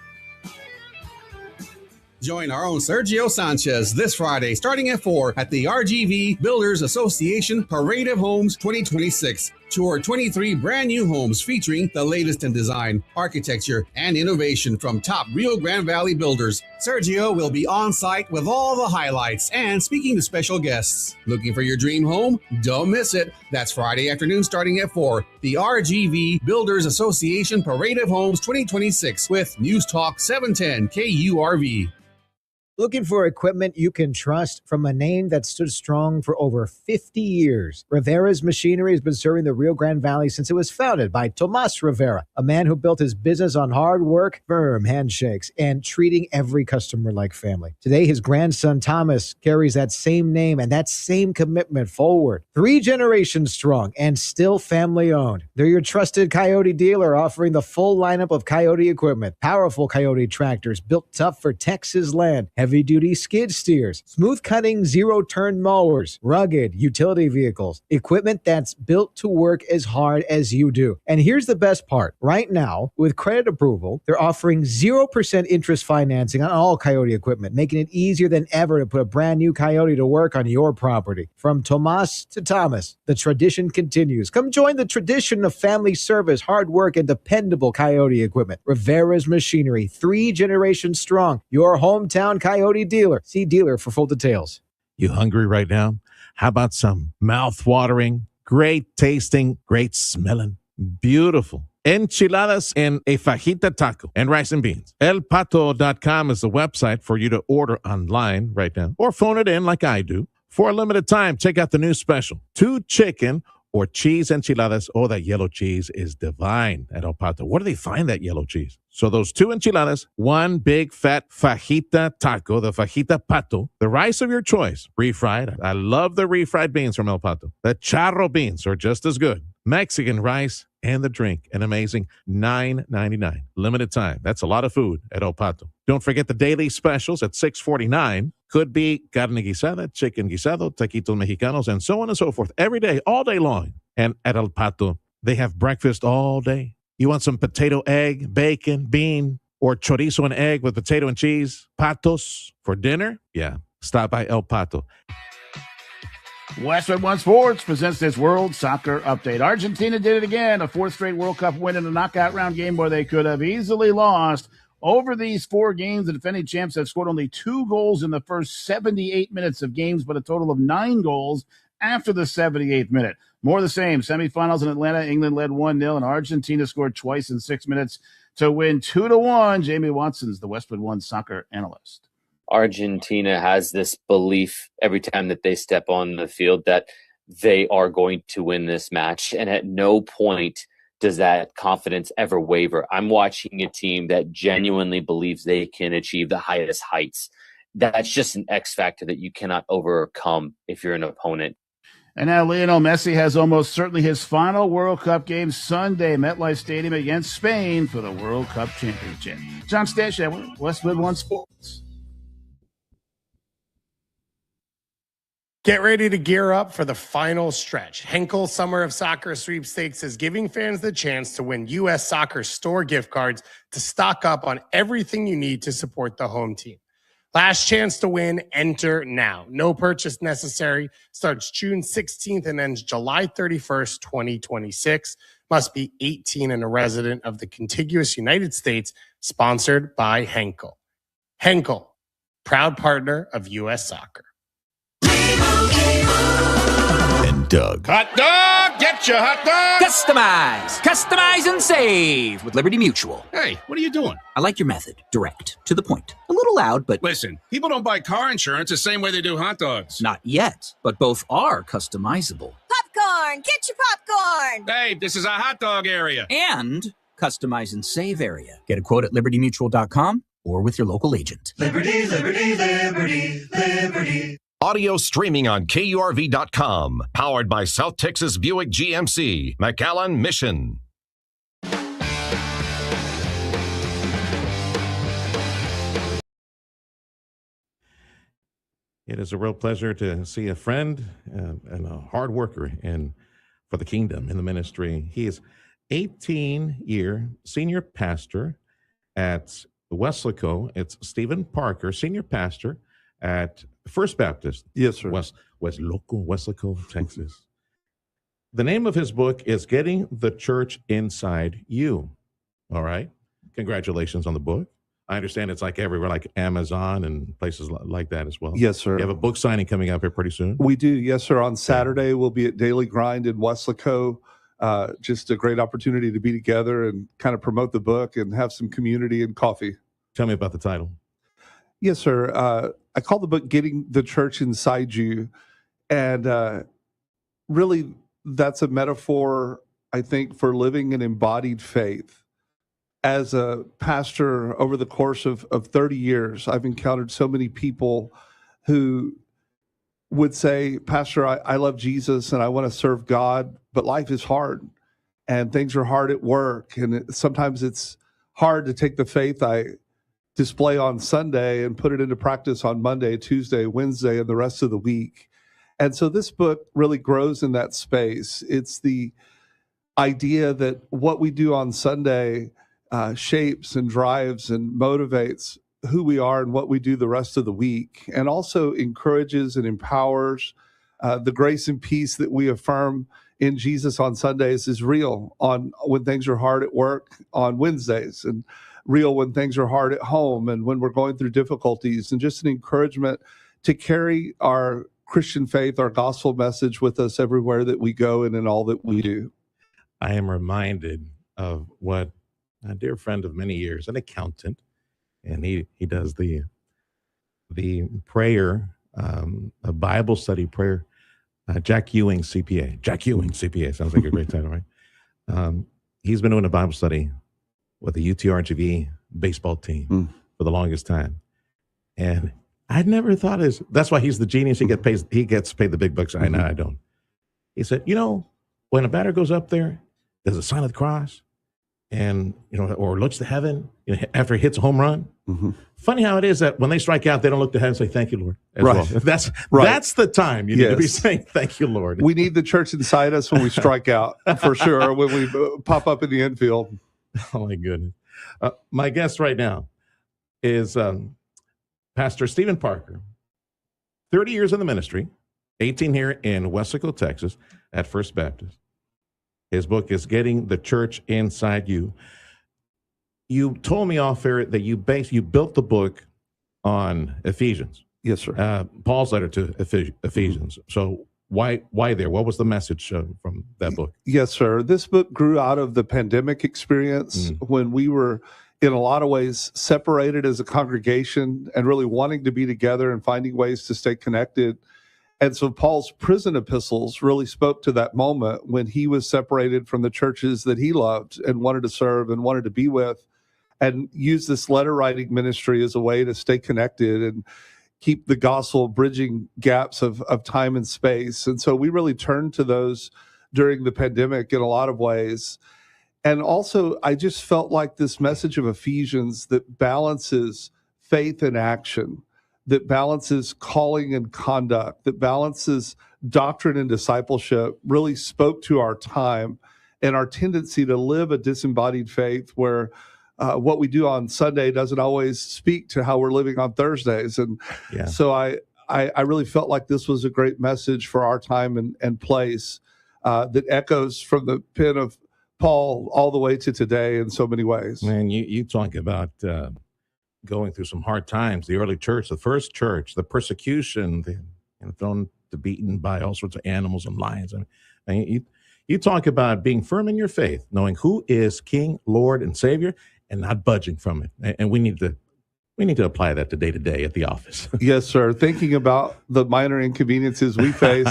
Join our own Sergio Sanchez this Friday, starting at 4 at the RGV Builders Association Parade of Homes 2026. Tour 23 brand new homes featuring the latest in design, architecture, and innovation from top Rio Grande Valley builders. Sergio will be on site with all the highlights and speaking to special guests. Looking for your dream home? Don't miss it. That's Friday afternoon starting at 4. The RGV Builders Association Parade of Homes 2026 with News Talk 710 KURV. Looking for equipment you can trust from a name that stood strong for over 50 years. Rivera's Machinery has been serving the Rio Grande Valley since it was founded by Tomas Rivera, a man who built his business on hard work, firm handshakes, and treating every customer like family. Today, his grandson Thomas carries that same name and that same commitment forward. 3 generations strong and still family owned. They're your trusted Coyote dealer, offering the full lineup of Coyote equipment. Powerful Coyote tractors built tough for Texas land. Heavy-duty skid steers, smooth-cutting zero-turn mowers, rugged utility vehicles, equipment that's built to work as hard as you do. And here's the best part. Right now, with credit approval, they're offering 0% interest financing on all Coyote equipment, making it easier than ever to put a brand new Coyote to work on your property. From Tomas to Thomas, the tradition continues. Come join the tradition of family service, hard work, and dependable Coyote equipment. Rivera's Machinery, 3 generations strong. Your hometown Coyote dealer. See dealer for full details. You hungry right now? How about some mouth-watering, great tasting, great smelling, beautiful enchiladas and a fajita taco and rice and beans? ElPato.com is the website for you to order online right now or phone it in like I do. For a limited time, check out the new special. 2 chicken or cheese enchiladas. Oh, that yellow cheese is divine at El Pato. Where do they find that yellow cheese? So those 2 enchiladas, 1 big fat fajita taco, the fajita pato, the rice of your choice, refried. I love the refried beans from El Pato. The charro beans are just as good. Mexican rice and the drink, an amazing $9.99. Limited time. That's a lot of food at El Pato. Don't forget the daily specials at $6.49. Could be carne guisada, chicken guisado, taquitos mexicanos, and so on and so forth. Every day, all day long. And at El Pato, they have breakfast all day. You want some potato, egg, bacon, bean, or chorizo and egg with potato and cheese? Patos for dinner? Yeah, stop by El Pato. Westwood One Sports presents this World Soccer Update. Argentina did it again, a 4th straight World Cup win in a knockout round game where they could have easily lost. Over these 4 games, the defending champs have scored only 2 goals in the first 78 minutes of games, but a total of 9 goals after the 78th minute. More of the same. Semifinals in Atlanta, England led 1-0, and Argentina scored twice in 6 minutes to win 2-1. Jamie Watson's the Westwood One soccer analyst. Argentina has this belief every time that they step on the field that they are going to win this match, and at no point does that confidence ever waver. I'm watching a team that genuinely believes they can achieve the highest heights. That's just an X factor that you cannot overcome if you're an opponent. And now Lionel Messi has almost certainly his final World Cup game Sunday, MetLife Stadium against Spain for the World Cup Championship. John Stanchett, Westwood One Sports. Get ready to gear up for the final stretch. Henkel Summer of Soccer Sweepstakes is giving fans the chance to win U.S. Soccer store gift cards to stock up on everything you need to support the home team. Last chance to win. Enter now. No purchase necessary. Starts June 16th and ends July 31st, 2026. Must be 18 and a resident of the contiguous United States. Sponsored by Henkel. Henkel, proud partner of U.S. Soccer. And Doug. Hot dog! Get your hot dog! Customize and save with Liberty Mutual. Hey, what are you doing? I like your method. Direct. To the point. A little loud, but... Listen, people don't buy car insurance the same way they do hot dogs. Not yet, but both are customizable. Popcorn! Get your popcorn! Hey, this is a hot dog area. And customize and save area. Get a quote at libertymutual.com or with your local agent. Liberty, liberty, liberty, liberty. Audio streaming on KURV.com. Powered by South Texas Buick GMC, McAllen Mission. It is a real pleasure to see a friend and a hard worker for the kingdom in the ministry. He is 18-year senior pastor at Weslaco. It's Stephen Parker, senior pastor at First Baptist. Yes, sir. Weslaco, Texas. The name of his book is Getting the Church Inside You. All right. Congratulations on the book. I understand it's like everywhere, like Amazon and places like that as well. Yes, sir. You have a book signing coming up here pretty soon? We do. Yes, sir. On Saturday, we'll be at Daily Grind in Weslaco. Just a great opportunity to be together and kind of promote the book and have some community and coffee. Tell me about the title. Yes, sir. I call the book Getting the Church Inside You. And really, that's a metaphor, I think, for living an embodied faith. As a pastor over the course of 30 years, I've encountered so many people who would say, Pastor, I love Jesus and I want to serve God, but life is hard and things are hard at work. And sometimes it's hard to take the faith I display on Sunday and put it into practice on Monday, Tuesday, Wednesday, and the rest of the week. And so this book really grows in that space. It's the idea that what we do on Sunday shapes and drives and motivates who we are and what we do the rest of the week, and also encourages and empowers the grace and peace that we affirm in Jesus on Sundays is real when things are hard at work on Wednesdays, and real when things are hard at home and when we're going through difficulties, and just an encouragement to carry our Christian faith, our gospel message with us everywhere that we go and in all that we do. I am reminded of what a dear friend of many years, an accountant, and he does the prayer, a Bible study prayer, Jack Ewing CPA. Jack Ewing CPA sounds like a great title, right? He's been doing a Bible study with the UTRGV baseball team for the longest time, and I'd never thought that's why he's the genius. He gets paid the big bucks. I know I don't. He said, when a batter goes up there, there's a sign of the cross, and or looks to heaven after he hits a home run. Funny how it is that when they strike out, they don't look to heaven and say, "Thank you, Lord." Well. That's the time you need to be saying, "Thank you, Lord." We need the church inside us when we strike out, for sure. When we pop up in the infield. Oh my goodness! My guest right now is Pastor Stephen Parker. 30 years in the ministry, 18 here in Weslaco, Texas, at First Baptist. His book is Getting the Church Inside You. You told me off air that you built the book on Ephesians. Yes, sir. Paul's letter to Ephesians. So why there? What was the message from that book? Yes, sir. This book grew out of the pandemic experience when we were, in a lot of ways, separated as a congregation and really wanting to be together and finding ways to stay connected. And so Paul's prison epistles really spoke to that moment when he was separated from the churches that he loved and wanted to serve and wanted to be with, and used this letter writing ministry as a way to stay connected and keep the gospel bridging gaps of time and space. And so we really turned to those during the pandemic in a lot of ways. And also, I just felt like this message of Ephesians that balances faith and action, that balances calling and conduct, that balances doctrine and discipleship, really spoke to our time and our tendency to live a disembodied faith where what we do on Sunday doesn't always speak to how we're living on Thursdays. And so I really felt like this was a great message for our time and place that echoes from the pen of Paul all the way to today in so many ways. Man, you talk about going through some hard times. The early church, the first church, the persecution, thrown to beaten by all sorts of animals and lions. I mean, you talk about being firm in your faith, knowing who is King, Lord, and Savior, and not budging from it. And we need to apply that to day at the office. Yes, sir. Thinking about the minor inconveniences we face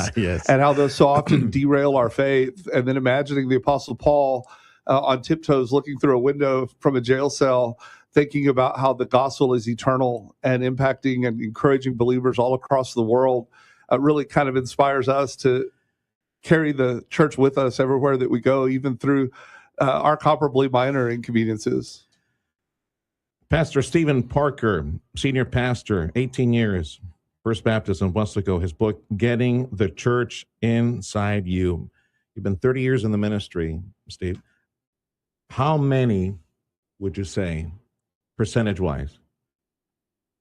and how those so often derail our faith, and then imagining the Apostle Paul on tiptoes looking through a window from a jail cell, thinking about how the gospel is eternal and impacting and encouraging believers all across the world, really kind of inspires us to carry the church with us everywhere that we go, even through our comparably minor inconveniences. Pastor Stephen Parker, senior pastor, 18 years, First Baptist in Weslaco, his book, Getting the Church Inside You. You've been 30 years in the ministry, Steve. How many would you say, percentage-wise,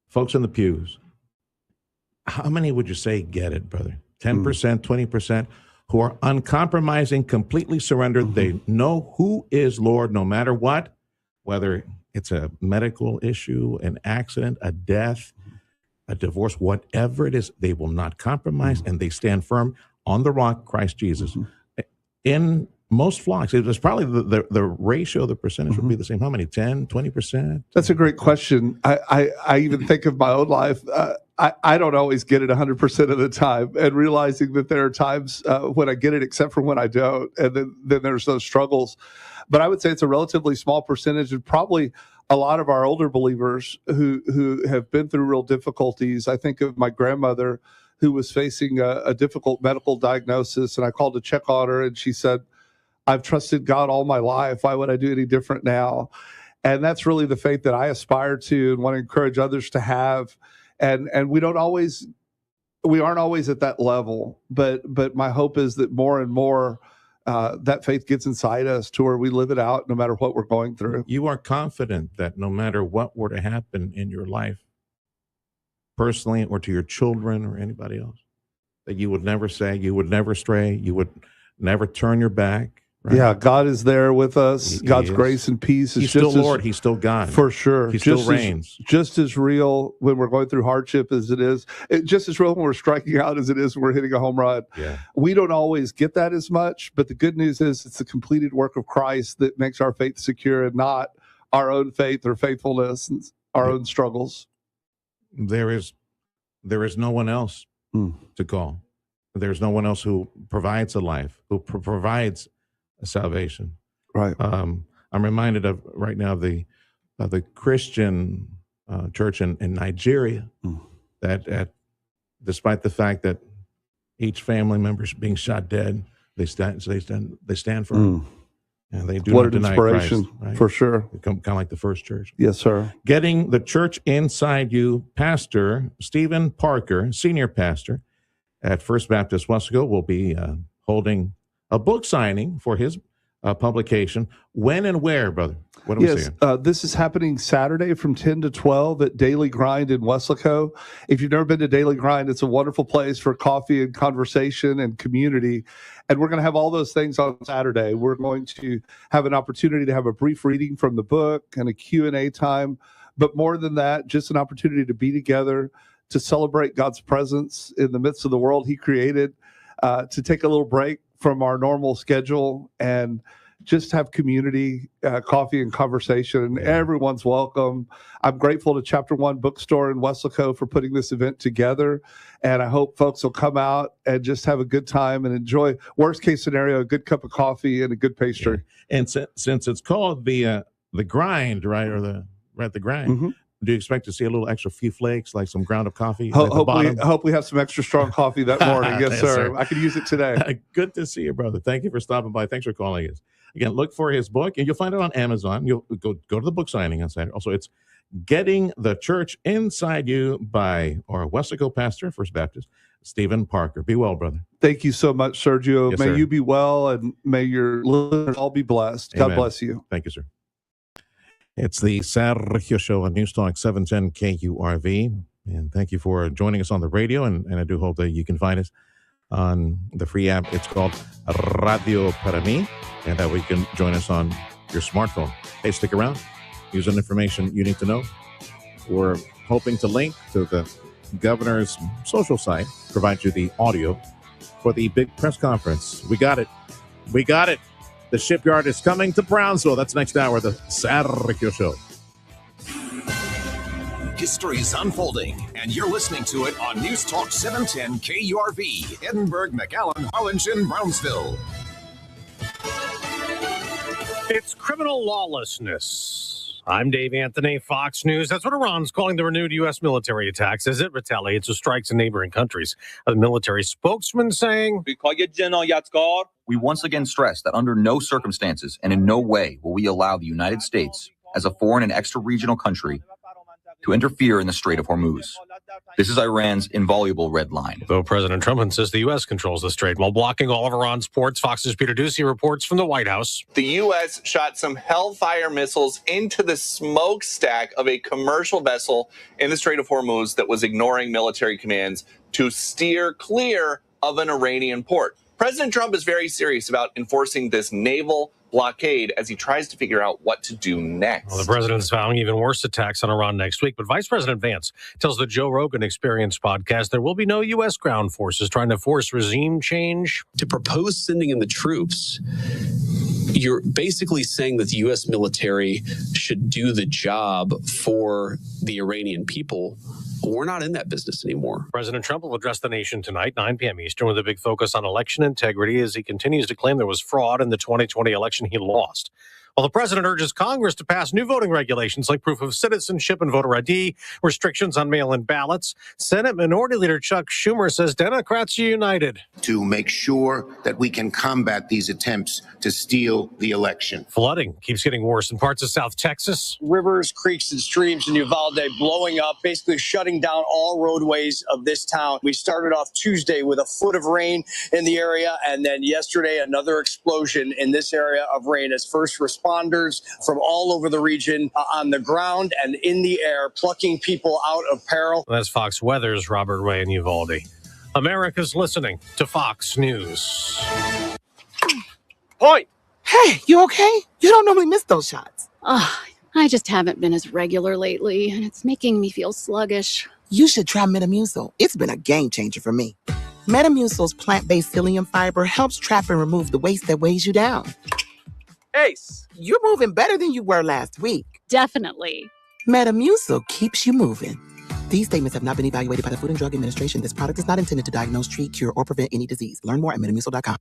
folks in the pews, how many would you say get it, brother? 10%, 20%, who are uncompromising, completely surrendered. They know who is Lord no matter what, whether it's a medical issue, an accident, a death, a divorce, whatever it is, they will not compromise, and they stand firm on the rock, Christ Jesus. In most flocks, it was probably the ratio, the percentage would be the same. How many? 10, 20%? That's a great question. I even think of my own life. I don't always get it 100% of the time, and realizing that there are times when I get it, except for when I don't, and then there's those struggles. But I would say it's a relatively small percentage, and probably a lot of our older believers who have been through real difficulties. I think of my grandmother who was facing a difficult medical diagnosis, and I called to check on her, and she said, "I've trusted God all my life. Why would I do any different now?" And that's really the faith that I aspire to and want to encourage others to have. And we aren't always at that level, but my hope is that more and more that faith gets inside us to where we live it out no matter what we're going through. You are confident that no matter what were to happen in your life, personally or to your children or anybody else, that you would never say, you would never stray, you would never turn your back. Right? Yeah, God is there with us. God's grace and peace is He's just still Lord. He's still God. For sure. He still reigns. Just as real when we're going through hardship as it is. Just as real when we're striking out as it is when we're hitting a home run. Yeah. We don't always get that as much, but the good news is it's the completed work of Christ that makes our faith secure, and not our own faith or faithfulness and our own struggles. There is no one else to call. There's no one else who provides a life, who provides salvation. Right. I'm reminded of right now of the Christian church in Nigeria that despite the fact that each family member is being shot dead, they stand firm. And they do What not an deny inspiration, Christ, right? for sure. Kind of like the first church. Yes, sir. Getting the Church Inside You, Pastor Stephen Parker, senior pastor at First Baptist Weslaco, will be holding a book signing for his publication. When and where, brother? What are we saying? This is happening Saturday from 10 to 12 at Daily Grind in Weslaco. If you've never been to Daily Grind, it's a wonderful place for coffee and conversation and community. And we're going to have all those things on Saturday. We're going to have an opportunity to have a brief reading from the book and a Q&A time. But more than that, just an opportunity to be together, to celebrate God's presence in the midst of the world He created, to take a little break from our normal schedule and just have community, coffee and conversation. Everyone's welcome. I'm grateful to Chapter One Bookstore in Weslaco for putting this event together. And I hope folks will come out and just have a good time and enjoy, worst case scenario, a good cup of coffee and a good pastry. Yeah. And since it's called the grind, right? Or the grind. Do you expect to see a little extra few flakes, like some ground up coffee? Hope we have some extra strong coffee that morning. Yes, sir. I could use it today. Good to see you, brother. Thank you for stopping by. Thanks for calling us. Again, look for his book, and you'll find it on Amazon. You'll go to the book signing on Saturday. Also, it's Getting the Church Inside You by our Weslaco pastor, First Baptist, Stephen Parker. Be well, brother. Thank you so much, Sergio. Yes, may sir. you be well, and may your listeners all be blessed. Amen. God bless you. Thank you, sir. It's the Sergio Show on News Talk 710 KURV. And thank you for joining us on the radio. And I do hope that you can find us on the free app. It's called Radio Para Mí, and that way you can join us on your smartphone. Hey, stick around. Here's some information you need to know. We're hoping to link to the governor's social site, provide you the audio for the big press conference. We got it. We got it. The shipyard is coming to Brownsville. That's next hour, the Sergio Show. History is unfolding, and you're listening to it on News Talk 710 KURV, Edinburgh, McAllen, Harlingen, Brownsville. It's criminal lawlessness. I'm Dave Anthony, Fox News. That's what Iran's calling the renewed U.S. military attacks as it retaliates with strikes in neighboring countries. A military spokesman saying, We once again stress that under no circumstances and in no way will we allow the United States, as a foreign and extra-regional country, to interfere in the Strait of Hormuz. This is Iran's inviolable red line. Though President Trump insists the U.S. controls the strait while blocking all of Iran's ports, Fox's Peter Ducey reports from the White House. The U.S. shot some Hellfire missiles into the smokestack of a commercial vessel in the Strait of Hormuz that was ignoring military commands to steer clear of an Iranian port. President Trump is very serious about enforcing this naval blockade as he tries to figure out what to do next. Well, the president's vowing even worse attacks on Iran next week, but Vice President Vance tells the Joe Rogan Experience podcast there will be no U.S. ground forces trying to force regime change. To propose sending in the troops, you're basically saying that the U.S. military should do the job for the Iranian people. We're not in that business anymore. President Trump will address the nation tonight, 9 p.m. Eastern, with a big focus on election integrity as he continues to claim there was fraud in the 2020 election he lost. While the president urges Congress to pass new voting regulations like proof of citizenship and voter ID, restrictions on mail-in ballots, Senate Minority Leader Chuck Schumer says Democrats are united to make sure that we can combat these attempts to steal the election. Flooding keeps getting worse in parts of South Texas. Rivers, creeks, and streams in Uvalde blowing up, basically shutting down all roadways of this town. We started off Tuesday with a foot of rain in the area, and then yesterday another explosion in this area of rain as first responders from all over the region on the ground and in the air, plucking people out of peril. That's Fox Weather's Robert Ray in Uvalde. America's listening to Fox News. Point. Hey, you okay? You don't normally miss those shots. I just haven't been as regular lately, and it's making me feel sluggish. You should try Metamucil. It's been a game changer for me. Metamucil's plant-based psyllium fiber helps trap and remove the waste that weighs you down. Ace, you're moving better than you were last week. Definitely. Metamucil keeps you moving. These statements have not been evaluated by the Food and Drug Administration. This product is not intended to diagnose, treat, cure, or prevent any disease. Learn more at metamucil.com.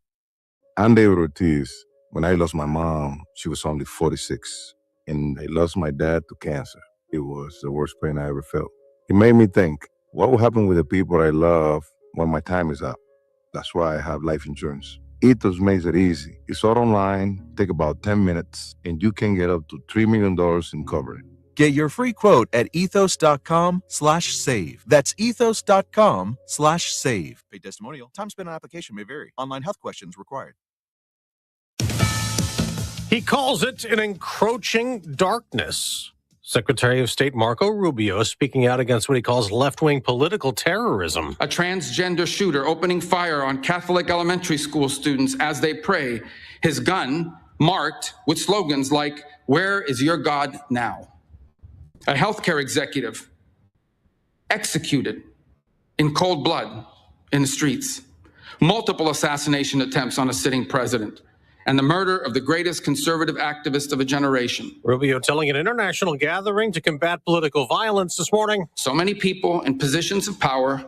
I'm David Ortiz. When I lost my mom, she was only 46. And I lost my dad to cancer. It was the worst pain I ever felt. It made me think, what will happen with the people I love when my time is up? That's why I have life insurance. Ethos makes it easy. It's all online, take about 10 minutes, and you can get up to $3 million in coverage. Get your free quote at ethos.com/save. That's ethos.com/save. Paid testimonial. Time spent on application may vary. Online health questions required. He calls it an encroaching darkness. Secretary of State Marco Rubio speaking out against what he calls left-wing political terrorism. A transgender shooter opening fire on Catholic elementary school students as they pray. His gun marked with slogans like, "Where is your God now?" A healthcare executive executed in cold blood in the streets. Multiple assassination attempts on a sitting president. And the murder of the greatest conservative activist of a generation. Rubio telling an international gathering to combat political violence this morning. So many people in positions of power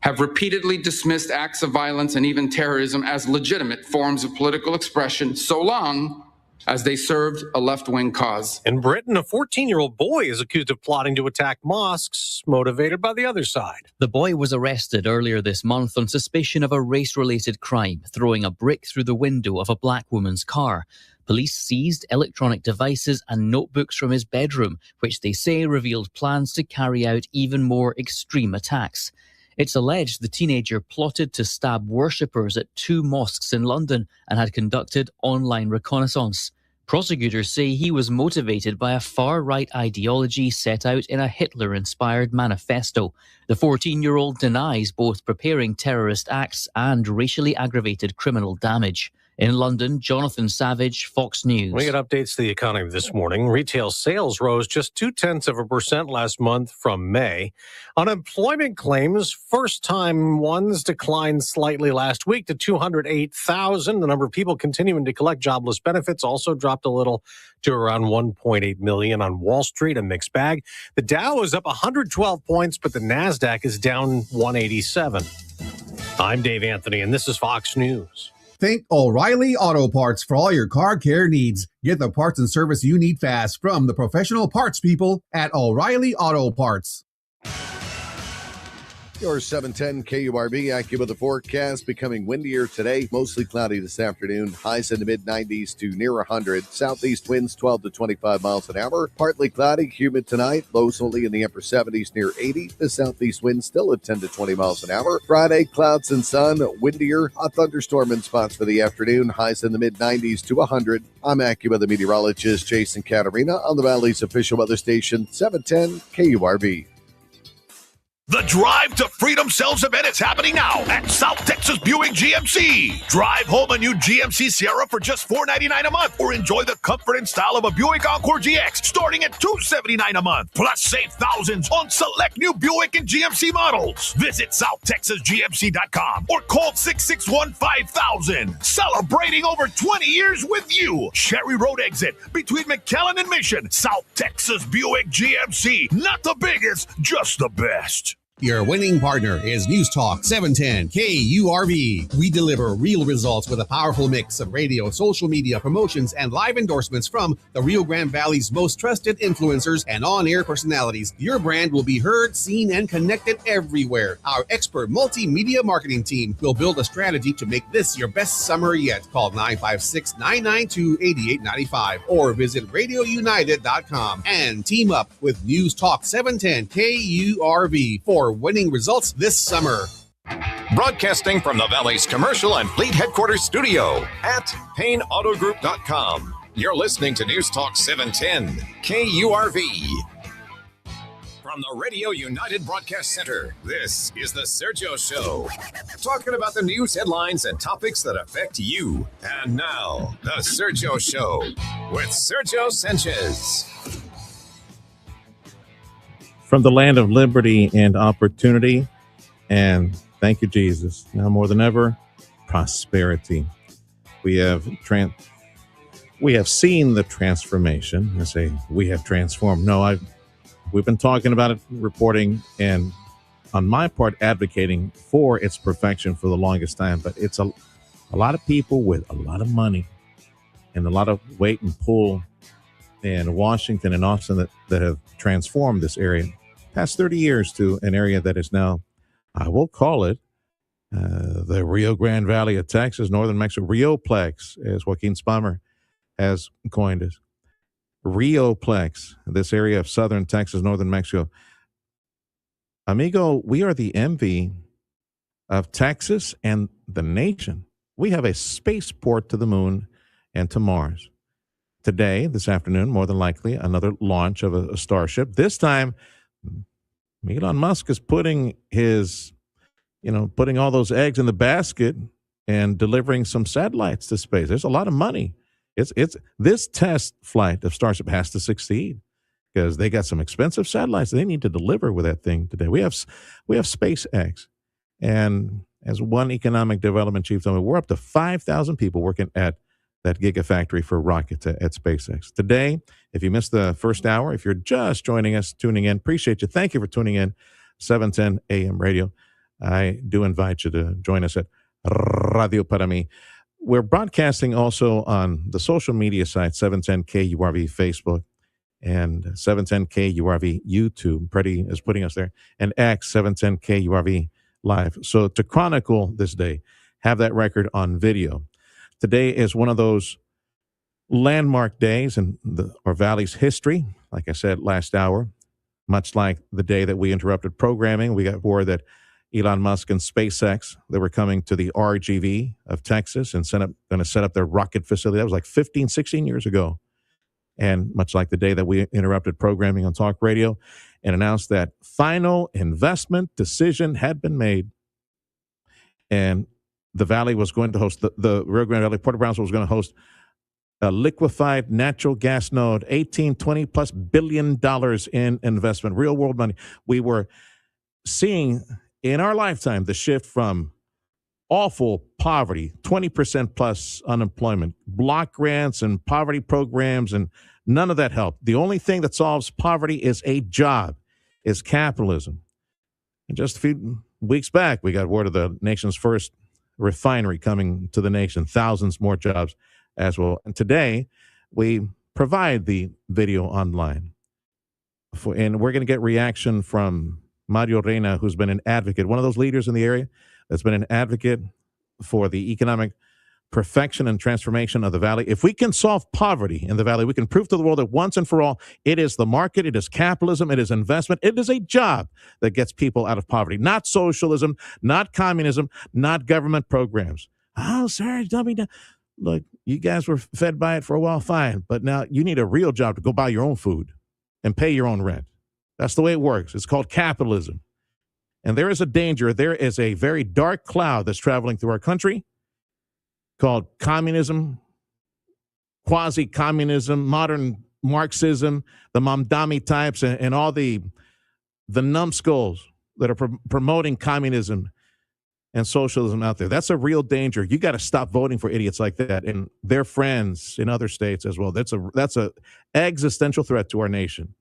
have repeatedly dismissed acts of violence and even terrorism as legitimate forms of political expression, so long as they served a left-wing cause. In Britain, a 14-year-old boy is accused of plotting to attack mosques, motivated by the other side. The boy was arrested earlier this month on suspicion of a race-related crime, throwing a brick through the window of a black woman's car. Police seized electronic devices and notebooks from his bedroom, which they say revealed plans to carry out even more extreme attacks. It's alleged the teenager plotted to stab worshippers at 2 mosques in London and had conducted online reconnaissance. Prosecutors say he was motivated by a far-right ideology set out in a Hitler-inspired manifesto. The 14-year-old denies both preparing terrorist acts and racially aggravated criminal damage. In London, Jonathan Savage, Fox News. We get updates to the economy this morning. Retail sales rose just 0.2% last month from May. Unemployment claims, first-time ones, declined slightly last week to 208,000. The number of people continuing to collect jobless benefits also dropped a little to around 1.8 million. On Wall Street, a mixed bag. The Dow is up 112 points, but the NASDAQ is down 187. I'm Dave Anthony, and this is Fox News. Think O'Reilly Auto Parts for all your car care needs. Get the parts and service you need fast from the professional parts people at O'Reilly Auto Parts. Your 710 KURV AccuWeather forecast becoming windier today, mostly cloudy this afternoon. Highs in the mid-90s to near 100. Southeast winds 12 to 25 miles an hour. Partly cloudy, humid tonight. Lows only in the upper 70s near 80. The southeast wind still at 10 to 20 miles an hour. Friday, clouds and sun, windier. A thunderstorm in spots for the afternoon. Highs in the mid-90s to 100. I'm AccuWeather meteorologist Jason Caterina on the Valley's official weather station, 710 KURV. The Drive to Freedom sales event is happening now at South Texas Buick GMC. Drive home a new GMC Sierra for just $499 a month, or enjoy the comfort and style of a Buick Encore GX starting at $279 a month. Plus, save thousands on select new Buick and GMC models. Visit SouthTexasGMC.com or call 661-5000. Celebrating over 20 years with you. Sherry Road exit between McAllen and Mission. South Texas Buick GMC. Not the biggest, just the best. Your winning partner is News Talk 710 KURV. We deliver real results with a powerful mix of radio, social media, promotions, and live endorsements from the Rio Grande Valley's most trusted influencers and on-air personalities. Your brand will be heard, seen, and connected everywhere. Our expert multimedia marketing team will build a strategy to make this your best summer yet. Call 956-992-8895 or visit radiounited.com and team up with News Talk 710 KURV for winning results this summer. Broadcasting from the Valley's commercial and fleet headquarters studio at PayneAutoGroup.com. You're listening to News Talk 710 KURV. From the Radio United Broadcast Center, this is the Sergio Show. Talking about the news headlines and topics that affect you. And now, the Sergio Show with Sergio Sanchez. From the land of liberty and opportunity, and thank you, Jesus. Now more than ever, prosperity. We have seen the transformation. I say we have transformed. No, we've been talking about it, reporting, and on my part, advocating for its perfection for the longest time. But it's a lot of people with a lot of money and a lot of weight and pull in Washington and Austin that have transformed this area past 30 years to an area that is now, I will call it, the Rio Grande Valley of Texas, northern Mexico, Rioplex, as Joaquin Spammer has coined it. Rioplex, this area of southern Texas, northern Mexico. Amigo, we are the envy of Texas and the nation. We have a spaceport to the moon and to Mars. Today, this afternoon, more than likely, another launch of a Starship. This time, Elon Musk is putting all those eggs in the basket and delivering some satellites to space. There's a lot of money. It's this test flight of Starship has to succeed because they got some expensive satellites they need to deliver with that thing today. We have SpaceX, and as one economic development chief told me, we're up to 5,000 people working at that gigafactory for rockets at SpaceX. Today, if you missed the first hour, if you're just joining us, tuning in, appreciate you. Thank you for tuning in, 710 AM radio. I do invite you to join us at Radio Para Mí. We're broadcasting also on the social media site, 710 KURV Facebook and 710 KURV YouTube. Pretty is putting us there. And X, 710 KURV Live. So to chronicle this day, have that record on video. Today is one of those landmark days in our Valley's history. Like I said last hour, much like the day that we interrupted programming, we got word that Elon Musk and SpaceX. They were coming to the RGV of Texas and going to set up their rocket facility. That was like 15, 16 years ago. And much like the day that we interrupted programming on talk radio and announced that final investment decision had been made. And the Valley was going to host, the Rio Grande Valley, Port of Brownsville was going to host a liquefied natural gas node, 18, 20 plus $billion in investment, real world money. We were seeing in our lifetime the shift from awful poverty, 20% plus unemployment, block grants and poverty programs, and none of that helped. The only thing that solves poverty is a job, is capitalism. And just a few weeks back, we got word of the nation's first refinery coming to the nation, thousands more jobs as well. And today, we provide the video online. And we're going to get reaction from Mario Reina, who's been an advocate, one of those leaders in the area that's been an advocate for the economic perfection and transformation of the Valley. If we can solve poverty in the Valley, we can prove to the world that once and for all, it is the market, it is capitalism, it is investment, it is a job that gets people out of poverty, not socialism, not communism, not government programs. Oh, Serge, don't be done. Look, you guys were fed by it for a while, fine, but now you need a real job to go buy your own food and pay your own rent. That's the way it works. It's called capitalism. And there is a danger. There is a very dark cloud that's traveling through our country called communism, quasi-communism, modern Marxism, the Mamdani types, and all the numbskulls that are promoting communism and socialism out there. That's a real danger. You got to stop voting for idiots like that and their friends in other states as well. That's a existential threat to our nation.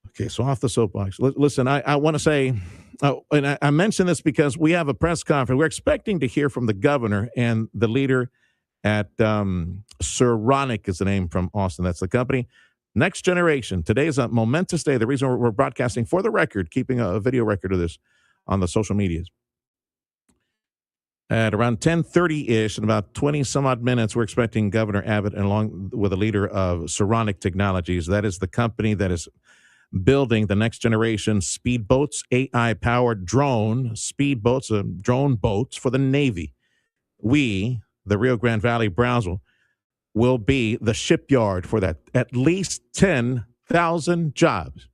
Okay, so off the soapbox. Listen, I want to say, and I mentioned this because we have a press conference. We're expecting to hear from the governor and the leader at Seronic is the name from Austin. That's the company. Next Generation. Today is a momentous day. The reason we're broadcasting for the record, keeping a video record of this on the social medias. At around 10:30-ish, in about 20 some odd minutes, we're expecting Governor Abbott, and along with the leader of Seronic Technologies. That is the company that is building the next generation speedboats, AI-powered drone speedboats, drone boats for the Navy. We, the Rio Grande Valley, Brownsville, will be the shipyard for that. At least 10,000 jobs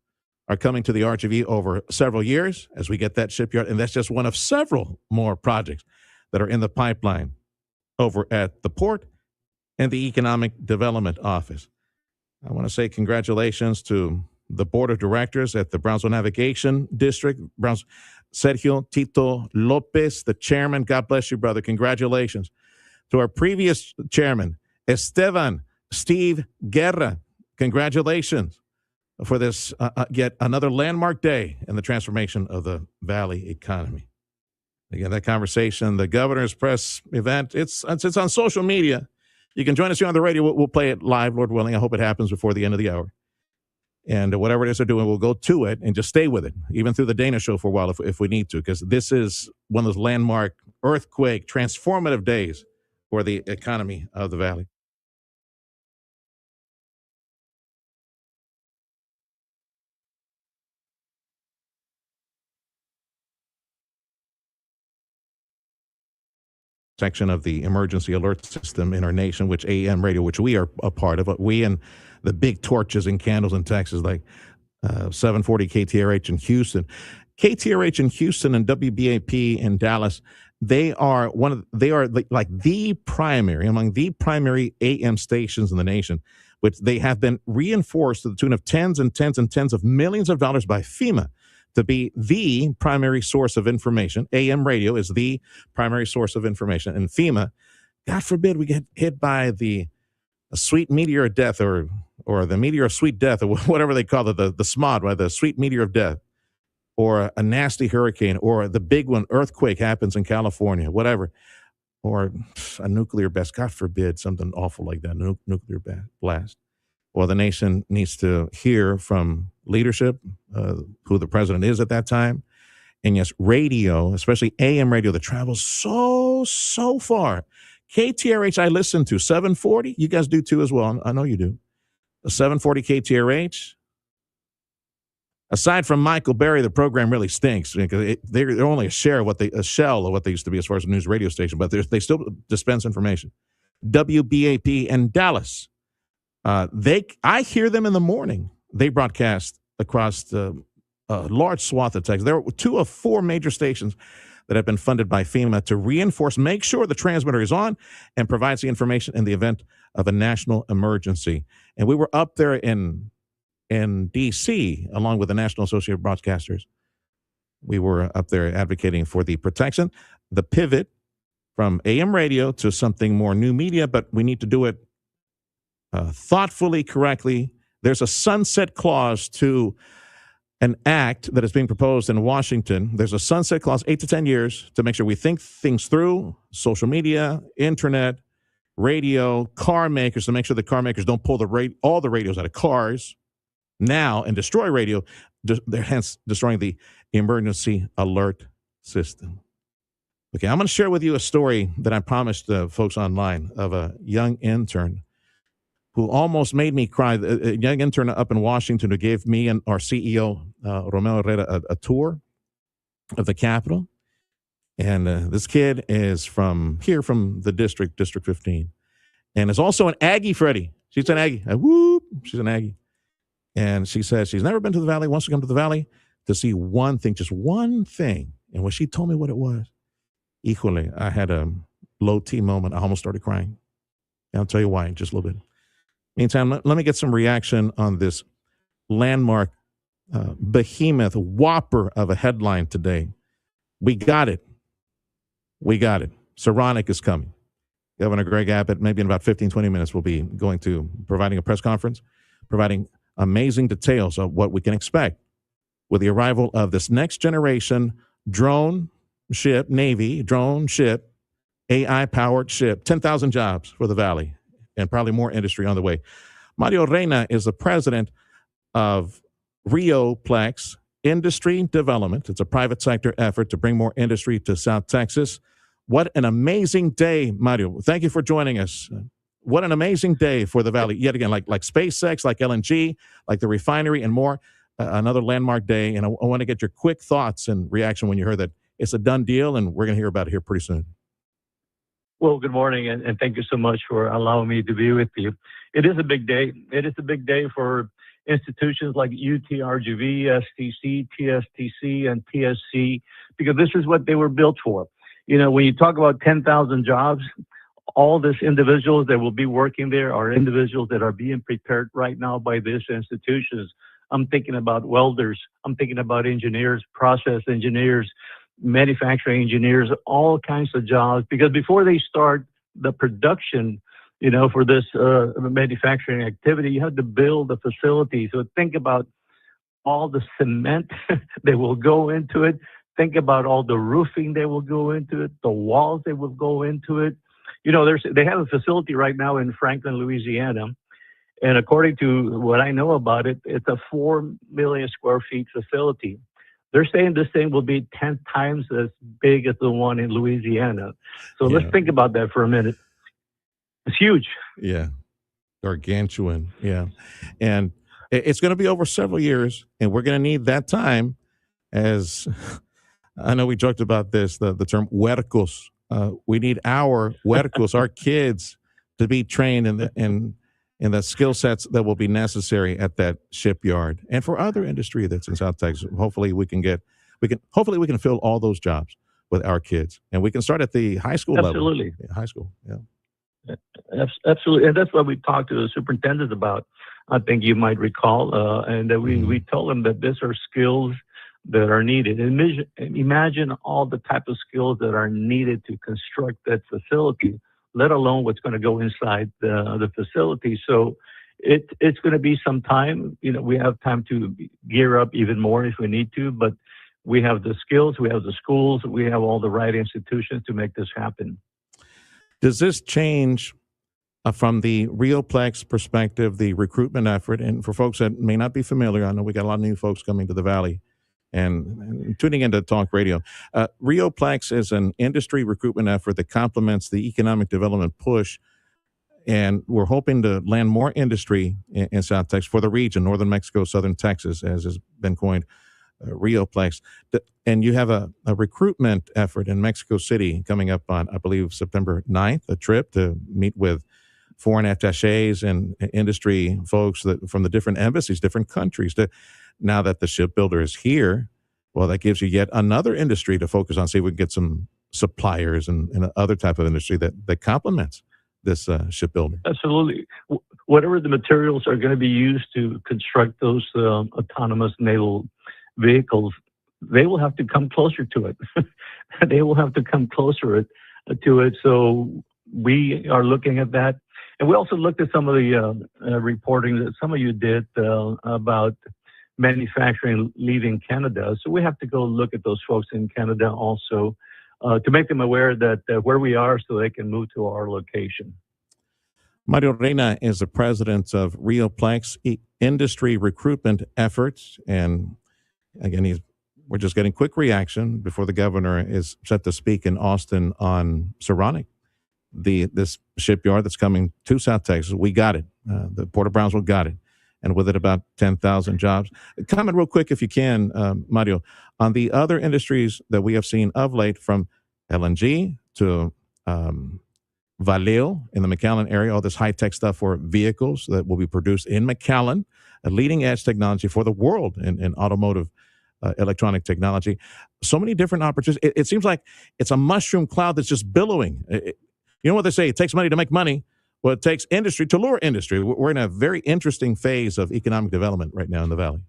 are coming to the RGV over several years as we get that shipyard, and that's just one of several more projects that are in the pipeline over at the port and the Economic Development Office. I want to say congratulations to the board of directors at the Brownsville Navigation District, Sergio Tito Lopez, the chairman. God bless you, brother. Congratulations. To our previous chairman, Steve Guerra. Congratulations for this yet another landmark day in the transformation of the Valley economy. Again, that conversation, the governor's press event, it's on social media. You can join us here on the radio. We'll play it live, Lord willing. I hope it happens before the end of the hour. And whatever it is they're doing, we'll go to it and just stay with it, even through the Dana Show for a while if we need to, because this is one of those landmark earthquake transformative days for the economy of the Valley. Section of the emergency alert system in our nation, which AM radio, which we are a part of, we and the big torches and candles in Texas, like 740 KTRH in Houston. KTRH in Houston and WBAP in Dallas, they are among the primary AM stations in the nation, which they have been reinforced to the tune of tens and tens and tens of millions of dollars by FEMA to be the primary source of information. AM radio is the primary source of information. And FEMA, God forbid we get hit by a sweet meteor of death or the meteor of sweet death or whatever they call it, the SMOD, right? The sweet meteor of death, or a nasty hurricane, or the big one, earthquake happens in California, whatever, or a nuclear blast, God forbid, something awful like that, nuclear blast. Well, the nation needs to hear from leadership, who the president is at that time. And yes, radio, especially AM radio, that travels so far. KTRH I listen to, 740. You guys do too as well. I know you do. 740 KTRH. Aside from Michael Berry, the program really stinks because they're only a shell of what they used to be as far as a news radio station, but they still dispense information. WBAP in Dallas. I hear them in the morning. They broadcast across a large swath of Texas. There are 2 of 4 major stations that have been funded by FEMA to reinforce, make sure the transmitter is on and provides the information in the event of a national emergency. And we were up there in D.C., along with the National Association of Broadcasters. We were up there advocating for the protection, the pivot from AM radio to something more new media, but we need to do it thoughtfully, correctly. There's a sunset clause to an act that is being proposed in Washington. There's a sunset clause, 8 to 10 years, to make sure we think things through, social media, internet, radio, car makers, to make sure the car makers don't pull all the radios out of cars now and destroy radio, hence destroying the emergency alert system. Okay, I'm going to share with you a story that I promised folks online of a young intern who almost made me cry. A young intern up in Washington who gave me and our CEO, Romeo Herrera, a tour of the Capitol. And this kid is from the District 15, and is also an Aggie, Freddie. She's an Aggie. Whoop, she's an Aggie. And she says she's never been to the Valley, wants to come to the Valley to see one thing, just one thing. And when she told me what it was, equally, I had a low T moment. I almost started crying. And I'll tell you why in just a little bit. Meantime, let me get some reaction on this landmark behemoth whopper of a headline today. We got it. We got it. Saronic is coming. Governor Greg Abbott, maybe in about 15, 20 minutes, will be providing a press conference, providing amazing details of what we can expect with the arrival of this next generation drone ship, AI-powered ship, 10,000 jobs for the Valley, and probably more industry on the way. Mario Reina is the president of Rioplex Industry Development. It's a private sector effort to bring more industry to South Texas. What an amazing day, Mario. Thank you for joining us. What an amazing day for the Valley. Yet again, like SpaceX, like LNG, like the refinery and more, another landmark day. And I want to get your quick thoughts and reaction when you heard that it's a done deal, and we're going to hear about it here pretty soon. Well, good morning, and thank you so much for allowing me to be with you. It is a big day. It is a big day for institutions like UTRGV, STC, TSTC, and TSC, because this is what they were built for. You know, when you talk about 10,000 jobs, all these individuals that will be working there are individuals that are being prepared right now by these institutions. I'm thinking about welders. I'm thinking about engineers, process engineers, manufacturing engineers, all kinds of jobs, because before they start the production, you know, for this manufacturing activity, you have to build a facility. So think about all the cement that will go into it. Think about all the roofing that will go into it, the walls that will go into it. You know, they have a facility right now in Franklin, Louisiana. And according to what I know about it, it's a 4 million square feet facility. They're saying this thing will be 10 times as big as the one in Louisiana. So let's think about that for a minute. It's huge. Yeah. Gargantuan. Yeah. And it's going to be over several years, and we're going to need that time, as I know we joked about this, the term huercos. We need our huercos, our kids, to be trained in the skill sets that will be necessary at that shipyard and for other industry that's in South Texas. Hopefully we can fill all those jobs with our kids, and we can start at the high school level. Absolutely. High school. Yeah. Absolutely. And that's what we talked to the superintendent about. I think you might recall, and that we told them that these are skills that are needed. And imagine all the type of skills that are needed to construct that facility, let alone what's going to go inside the facility. So it's going to be some time. You know, we have time to gear up even more if we need to, but we have the skills, we have the schools, we have all the right institutions to make this happen. Does this change from the Rioplex perspective, the recruitment effort? And for folks that may not be familiar, I know we got a lot of new folks coming to the Valley and tuning into talk radio. Rioplex is an industry recruitment effort that complements the economic development push And we're hoping to land more industry in South Texas for the region, northern Mexico, southern Texas, as has been coined, Rioplex. And you have a recruitment effort in Mexico City coming up on, I believe, September 9th, a trip to meet with foreign attaches and industry folks from the different embassies, different countries. Now that the shipbuilder is here, well, that gives you yet another industry to focus on, see if we can get some suppliers and other type of industry that complements this shipbuilder. Absolutely. Whatever the materials are going to be used to construct those autonomous naval vehicles, they will have to come closer to it. They will have to come closer to it. So we are looking at that. And we also looked at some of the reporting that some of you did about manufacturing leaving Canada. So we have to go look at those folks in Canada also to make them aware that where we are so they can move to our location. Mario Reina is the president of Rioplex Industry Recruitment Efforts. And again, we're just getting quick reaction before the governor is set to speak in Austin on Saronic, this shipyard that's coming to South Texas. We got it. The Port of Brownsville got it. And with it, about 10,000 jobs. Comment real quick, if you can, Mario, on the other industries that we have seen of late, from LNG to Vallejo in the McAllen area, all this high-tech stuff for vehicles that will be produced in McAllen, a leading-edge technology for the world in automotive electronic technology. So many different opportunities. It seems like it's a mushroom cloud that's just billowing. You know what they say? It takes money to make money. Well, it takes industry to lure industry. We're in a very interesting phase of economic development right now in the Valley.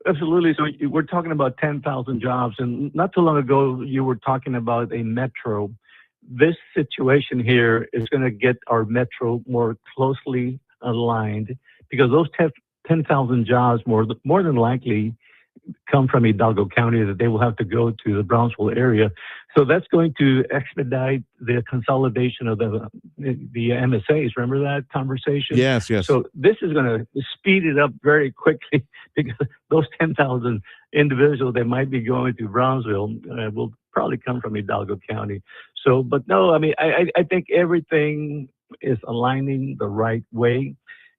Absolutely. So we're talking about 10,000 jobs. And not too long ago, you were talking about a metro. This situation here is going to get our metro more closely aligned, because those 10,000 jobs more than likely come from Hidalgo County, that they will have to go to the Brownsville area. So that's going to expedite the consolidation of the MSAs. Remember that conversation? Yes. So this is going to speed it up very quickly, because those 10,000 individuals that might be going to Brownsville will probably come from Hidalgo County. So, but no, I mean, I think everything is aligning the right way.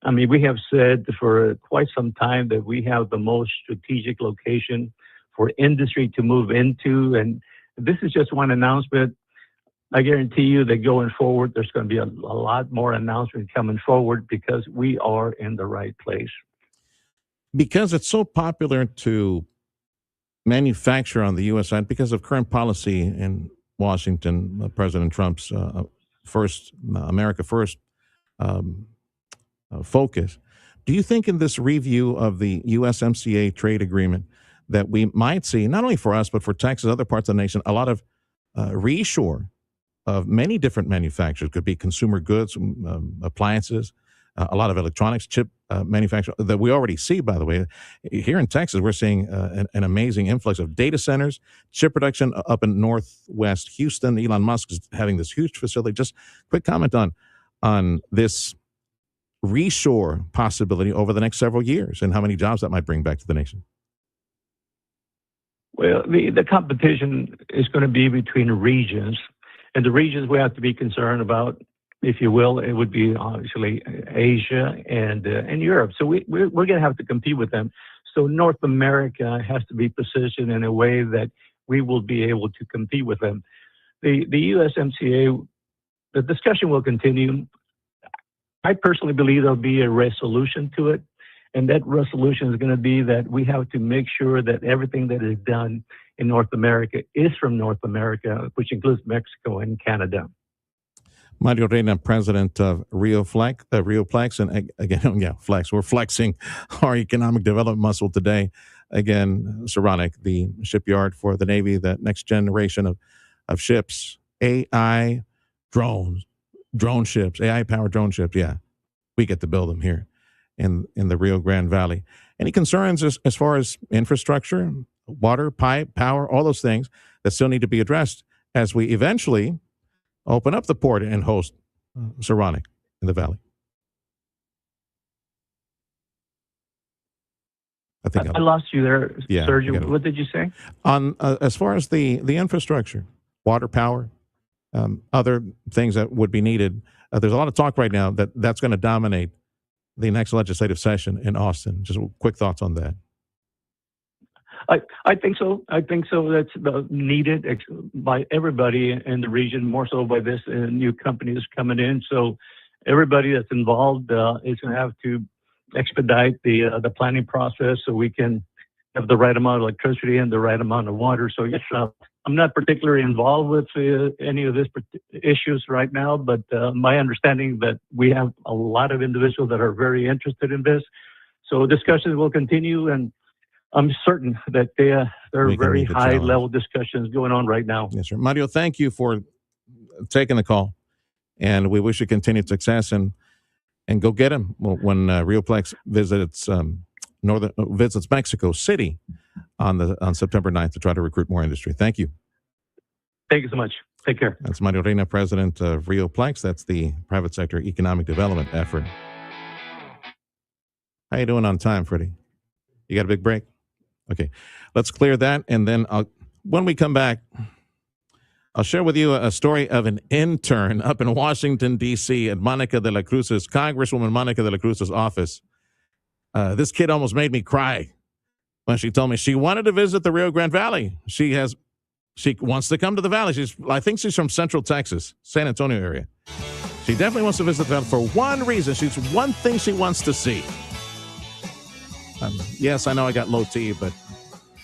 I mean, we have said for quite some time that we have the most strategic location for industry to move into. And this is just one announcement. I guarantee you that going forward, there's going to be a lot more announcements coming forward, because we are in the right place. Because it's so popular to manufacture on the U.S. side, because of current policy in Washington, President Trump's America First focus. Do you think in this review of the USMCA trade agreement that we might see, not only for us, but for Texas, other parts of the nation, a lot of reshore of many different manufacturers? Could be consumer goods, appliances, a lot of electronics, chip manufacturing that we already see, by the way. Here in Texas, we're seeing an amazing influx of data centers, chip production up in Northwest Houston. Elon Musk is having this huge facility. Just quick comment on this reshore possibility over the next several years and how many jobs that might bring back to the nation. Well, the competition is going to be between regions, and the regions we have to be concerned about, if you will, it would be obviously Asia and Europe. So we're going to have to compete with them. So North America has to be positioned in a way that we will be able to compete with them. The USMCA, the discussion will continue. I personally believe there'll be a resolution to it. And that resolution is going to be that we have to make sure that everything that is done in North America is from North America, which includes Mexico and Canada. Mario Reina, president of Rioplex, and again, Flex. We're flexing our economic development muscle today. Again, Saronic, the shipyard for the Navy, the next generation of ships, AI drones, drone ships, AI-powered drone ships. Yeah, we get to build them here in the Rio Grande Valley. Any concerns as far as infrastructure, water, pipe, power, all those things that still need to be addressed as we eventually open up the port and host Saronic in the valley? I think I lost you there, yeah, Sergio. What did you say? On as far as the infrastructure, water, power, other things that would be needed there's a lot of talk right now that that's going to dominate the next legislative session in Austin. Just quick thoughts on that. I think so. I think so. That's needed by everybody in the region, more so by this new companies coming in. So everybody that's involved is going to have to expedite the planning process so we can have the right amount of electricity and the right amount of water. So yes, I'm not particularly involved with any of these issues right now, but my understanding that we have a lot of individuals that are very interested in this. So discussions will continue, and I'm certain that there are very high-level discussions going on right now. Yes, sir. Mario, thank you for taking the call, and we wish you continued success, and go get him when Rioplex visits visits Mexico City on September 9th to try to recruit more industry. Thank you. Thank you so much. Take care. That's Mario Reina, president of Rioplex. That's the private sector economic development effort. How you doing on time, Freddie? You got a big break? Okay, let's clear that, and then when we come back, I'll share with you a story of an intern up in Washington, D.C. at Congresswoman Monica de la Cruz's office. This kid almost made me cry when she told me she wanted to visit the Rio Grande Valley. She wants to come to the valley. I think she's from Central Texas, San Antonio area. She definitely wants to visit the valley for one reason. One thing she wants to see. Yes, I know I got low T, but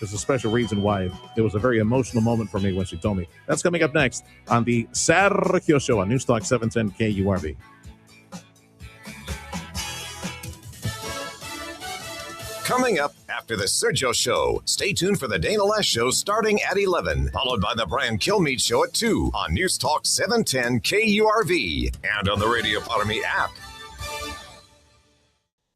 there's a special reason why. It was a very emotional moment for me when she told me. That's coming up next on the Sergio Show on Newstalk 710 KURV. Coming up after the Sergio Show, stay tuned for the Dana Les Show starting at 11, followed by the Brian Kilmeade Show at 2 on Newstalk 710 KURV and on the Radio Parami app.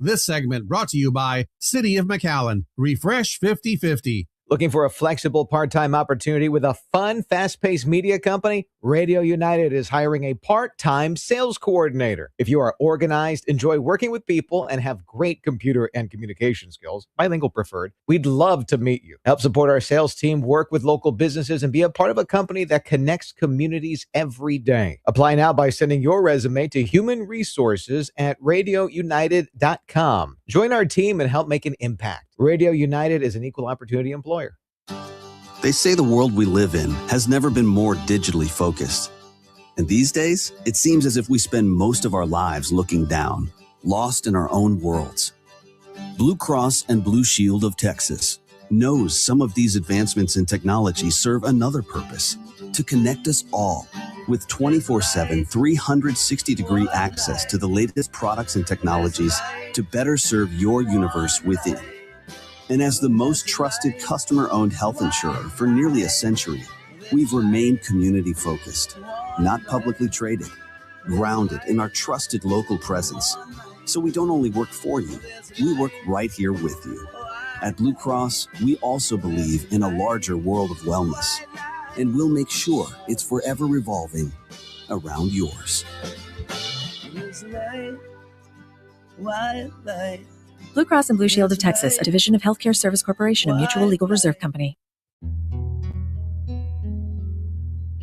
This segment brought to you by City of McAllen. Refresh 50/50. Looking for a flexible part-time opportunity with a fun, fast-paced media company? Radio United is hiring a part-time sales coordinator. If you are organized, enjoy working with people, and have great computer and communication skills, bilingual preferred, we'd love to meet you. Help support our sales team, work with local businesses, and be a part of a company that connects communities every day. Apply now by sending your resume to human resources at radiounited.com. Join our team and help make an impact. Radio United is an equal opportunity employer. They say the world we live in has never been more digitally focused. And these days, it seems as if we spend most of our lives looking down, lost in our own worlds. Blue Cross and Blue Shield of Texas knows some of these advancements in technology serve another purpose: to connect us all with 24/7, 360-degree access to the latest products and technologies to better serve your universe within. And as the most trusted customer-owned health insurer for nearly a century, we've remained community-focused, not publicly traded, grounded in our trusted local presence. So we don't only work for you, we work right here with you. At Blue Cross, we also believe in a larger world of wellness, and we'll make sure it's forever revolving around yours. Blue Cross and Blue Shield of Texas, a division of Healthcare Service Corporation, a mutual legal reserve company.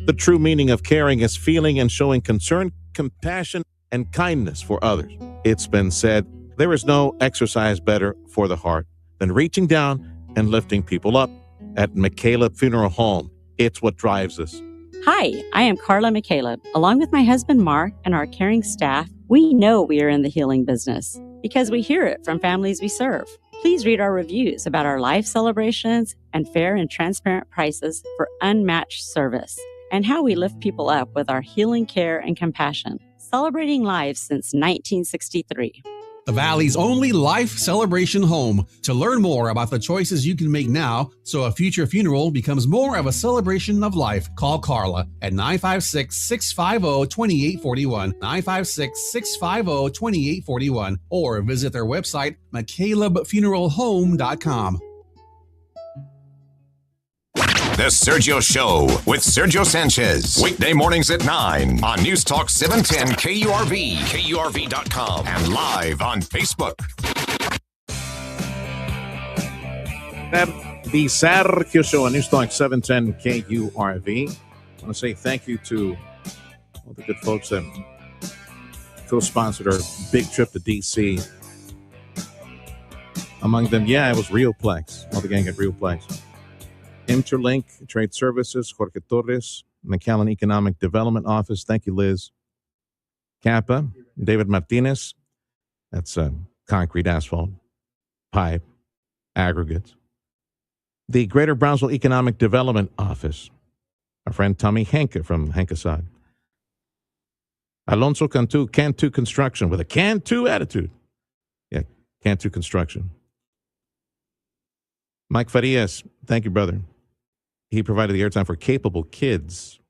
The true meaning of caring is feeling and showing concern, compassion, and kindness for others. It's been said, there is no exercise better for the heart than reaching down and lifting people up. At McCaleb Funeral Home, it's what drives us. Hi, I am Carla McCaleb. Along with my husband Mark and our caring staff, we know we are in the healing business because we hear it from families we serve. Please read our reviews about our life celebrations and fair and transparent prices for unmatched service, and how we lift people up with our healing care and compassion, celebrating lives since 1963. The Valley's only life celebration home. To learn more about the choices you can make now so a future funeral becomes more of a celebration of life, call Carla at 956-650-2841, 956-650-2841, or visit their website, McCalebFuneralHome.com. The Sergio Show with Sergio Sanchez. Weekday mornings at 9 on News Talk 710 KURV, KURV.com, and live on Facebook. The Sergio Show on News Talk 710 KURV. I want to say thank you to all the good folks that co-sponsored our big trip to D.C. Among them, it was Rioplex. All the gang at Rioplex. Interlink Trade Services, Jorge Torres, McAllen Economic Development Office. Thank you, Liz. Kappa, David Martinez. That's concrete, asphalt, pipe, aggregates. The Greater Brownsville Economic Development Office. Our friend Tommy Henke from Henkesad. Alonso Cantu Construction with a Cantu attitude. Yeah, Cantu Construction. Mike Farias, thank you, brother. He provided the airtime for Capable Kids.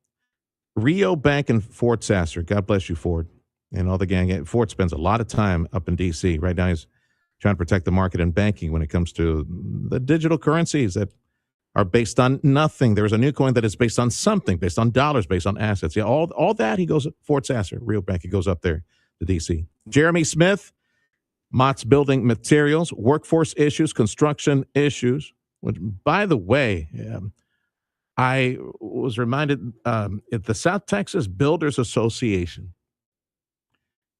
Rio Bank and Fort Sasser. God bless you, Ford, and all the gang. Ford spends a lot of time up in D.C. Right now he's trying to protect the market and banking when it comes to the digital currencies that are based on nothing. There's a new coin that is based on something, based on dollars, based on assets. Yeah, all that, he goes at Fort Sasser, Rio Bank. He goes up there to D.C. Jeremy Smith, Mott's Building Materials, workforce issues, construction issues. Which, by the way, I was reminded at the South Texas Builders Association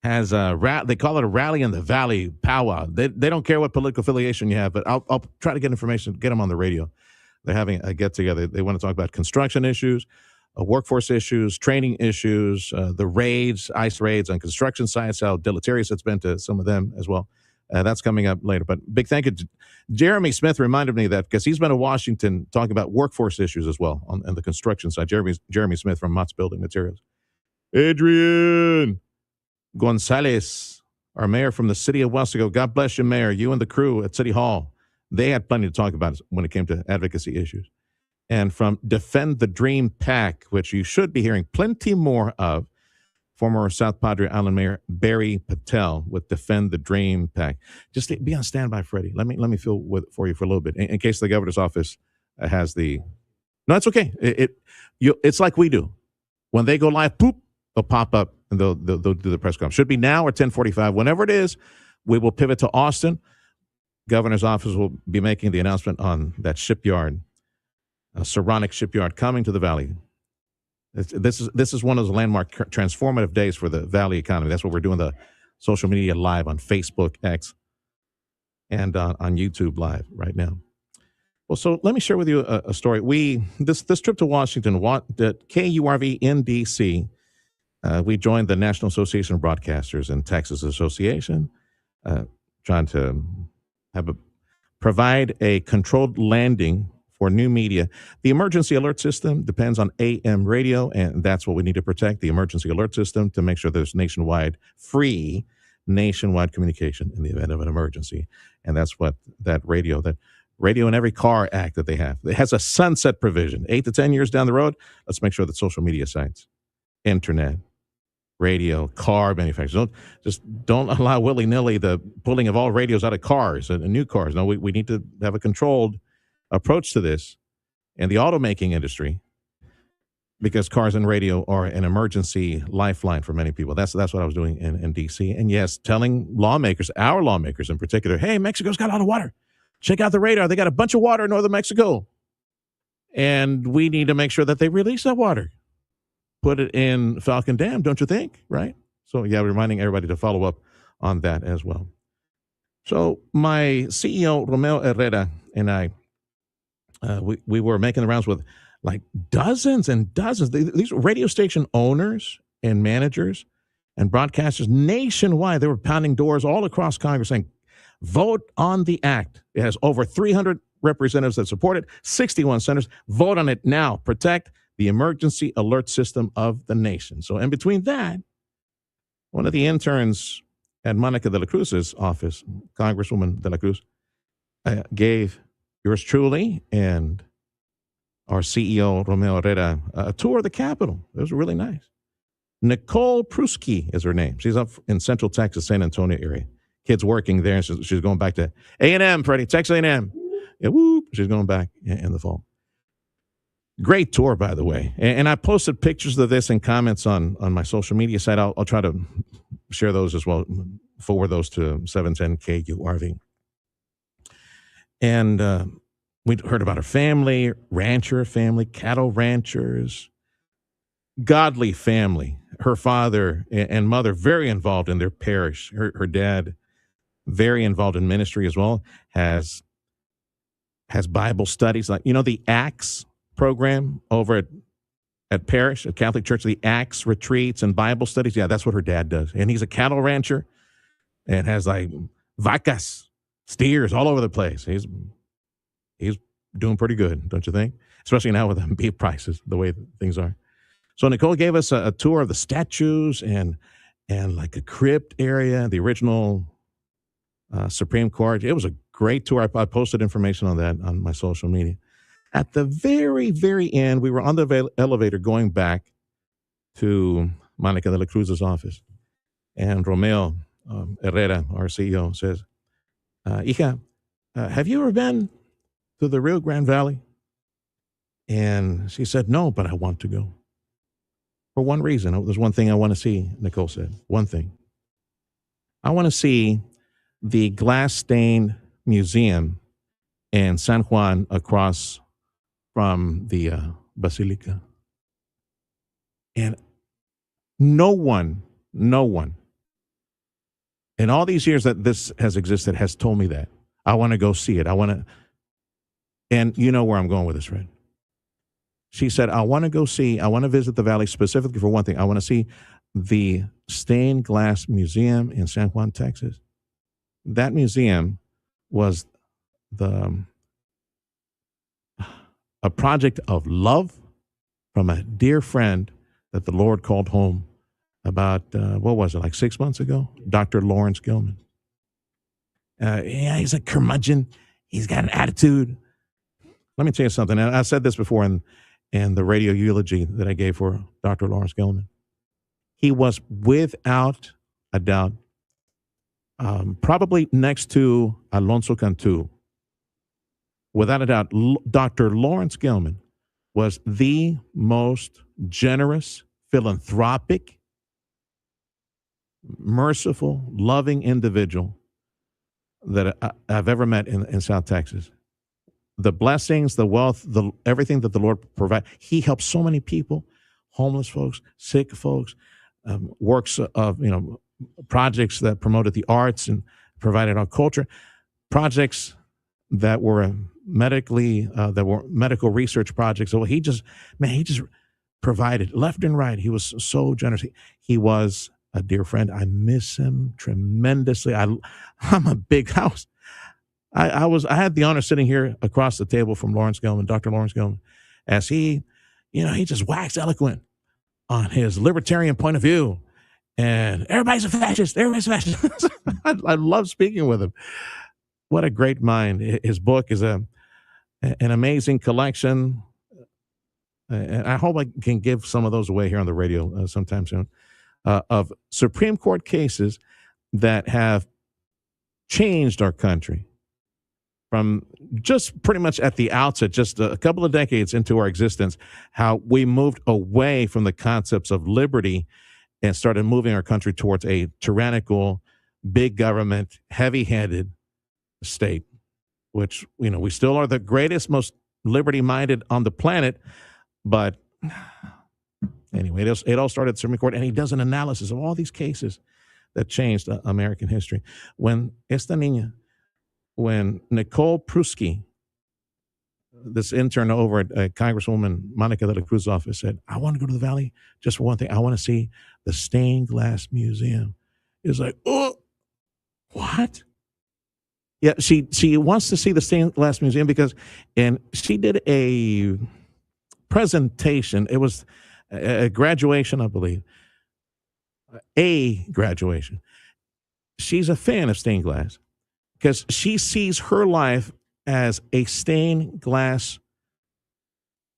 has they call it a rally in the valley powwow. They don't care what political affiliation you have, but I'll try to get information, get them on the radio. They're having a get together. They want to talk about construction issues, workforce issues, training issues, the raids, ICE raids on construction sites, how deleterious it's been to some of them as well. That's coming up later. But big thank you. Jeremy Smith reminded me of that because he's been in Washington talking about workforce issues as well on the construction side. Jeremy Smith from Mott's Building Materials. Adrian Gonzalez, our mayor from the city of Westaco. God bless you, Mayor. You and the crew at City Hall. They had plenty to talk about when it came to advocacy issues. And from Defend the Dream PAC, which you should be hearing plenty more of, former South Padre Island Mayor Barry Patel with Defend the Dream PAC. Just be on standby, Freddie. Let me feel for you for a little bit in case the governor's office has the. No, it's okay. It's like we do. When they go live, poop, they'll pop up and they'll do the press conference. Should be now or 10:45. Whenever it is, we will pivot to Austin. Governor's office will be making the announcement on that shipyard, Saronic shipyard coming to the valley. This is one of those landmark transformative days for the valley economy. That's what we're doing, the social media live on Facebook, X, and on YouTube live right now. Well, so let me share with you a story. This trip to Washington, the KURV in D.C., we joined the National Association of Broadcasters and Texas Association, trying to provide a controlled landing for new media. The emergency alert system depends on AM radio, and that's what we need to protect, the emergency alert system, to make sure there's free nationwide communication in the event of an emergency. And that's what that radio in every car act that they have. It has a sunset provision. 8 to 10 years down the road, let's make sure that social media sites, internet, radio, car manufacturers, don't allow willy-nilly the pulling of all radios out of cars and new cars. No, we need to have a controlled approach to this in the automaking industry, because cars and radio are an emergency lifeline for many people. That's what I was doing in D.C. And yes, telling lawmakers, our lawmakers in particular, hey, Mexico's got a lot of water. Check out the radar. They got a bunch of water in northern Mexico. And we need to make sure that they release that water. Put it in Falcon Dam, don't you think? Right? So, reminding everybody to follow up on that as well. So my CEO, Romeo Herrera, and I, we were making the rounds with like dozens and dozens. These radio station owners and managers and broadcasters nationwide. They were pounding doors all across Congress saying, vote on the act. It has over 300 representatives that support it, 61 senators. Vote on it now. Protect the emergency alert system of the nation. So in between that, one of the interns at Monica de la Cruz's office, Congresswoman de la Cruz, gave yours truly and our CEO, Romeo Herrera, a tour of the Capitol. It was really nice. Nicole Pruski is her name. She's up in Central Texas, San Antonio area. Kids working there. She's going back to A&M, Freddie, Texas A&M. Yeah, whoop. She's going back in the fall. Great tour, by the way. And I posted pictures of this and comments on my social media site. I'll try to share those as well, forward those to 710 KURV. And we heard about her family, rancher family, cattle ranchers, godly family. her father and mother very involved in their parish. Her dad very involved in ministry as well. Has Bible studies, like the Acts program over at Parish, at Catholic Church, the Acts retreats and Bible studies. Yeah, that's what her dad does. And he's a cattle rancher and has like vacas, steers all over the place. He's doing pretty good, don't you think? Especially now with beef prices, the way things are. So Nicole gave us a tour of the statues and like a crypt area, the original Supreme Court. It was a great tour. I posted information on that on my social media. At the very, very end, we were on the elevator going back to Monica de la Cruz's office. And Romeo Herrera, our CEO, says, Hija, have you ever been to the Rio Grande Valley? And she said, no, but I want to go. For one reason. There's one thing I want to see, Nicole said. One thing. I want to see the glass-stained museum in San Juan across from the Basilica. And no one in all these years that this has existed has told me that. I want to go see it. And you know where I'm going with this, right? She said, I want to visit the valley specifically for one thing. I want to see the stained glass museum in San Juan, Texas. That museum was a project of love from a dear friend that the Lord called home about, like 6 months ago? Dr. Lawrence Gilman. He's a curmudgeon. He's got an attitude. Let me tell you something. And I said this before in the radio eulogy that I gave for Dr. Lawrence Gilman. He was without a doubt probably next to Alonso Cantu. Without a doubt, Dr. Lawrence Gilman was the most generous, philanthropic, merciful, loving individual that I've ever met in South Texas. The blessings, the wealth, everything that the Lord provided. He helped so many people, homeless folks, sick folks, works of, projects that promoted the arts and provided our culture, projects that were medical research projects. So he just provided left and right. He was so generous. He was a dear friend. I miss him tremendously. I'm a big house. I had the honor sitting here across the table from Lawrence Gilman, Dr. Lawrence Gilman, as he just waxed eloquent on his libertarian point of view. And everybody's a fascist. Everybody's a fascist. I love speaking with him. What a great mind. His book is an amazing collection. And I hope I can give some of those away here on the radio sometime soon, of Supreme Court cases that have changed our country from just pretty much at the outset, just a couple of decades into our existence, how we moved away from the concepts of liberty and started moving our country towards a tyrannical, big government, heavy-handed state, which, we still are the greatest, most liberty-minded on the planet. But anyway, it all started at the Supreme Court, and he does an analysis of all these cases that changed American history. When Nicole Prusky, this intern over at Congresswoman Monica de la Cruz's office, said, I want to go to the Valley just for one thing. I want to see the stained glass museum. It's like, oh, what? Yeah, she wants to see the stained glass museum and she did a presentation. It was a graduation, I believe. A graduation. She's a fan of stained glass because she sees her life as a stained glass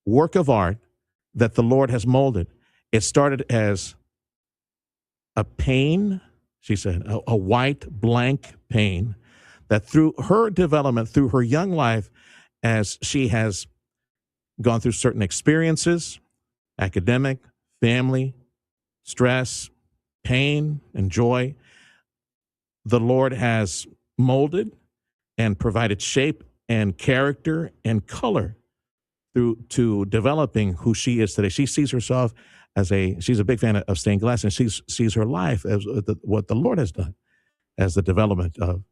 work of art that the Lord has molded. It started as a pane, she said, a white blank pane, that through her development, through her young life, as she has gone through certain experiences, academic, family, stress, pain, and joy, the Lord has molded and provided shape and character and color to developing who she is today. She sees herself she's a big fan of stained glass, and she sees her life as what the Lord has done as the development of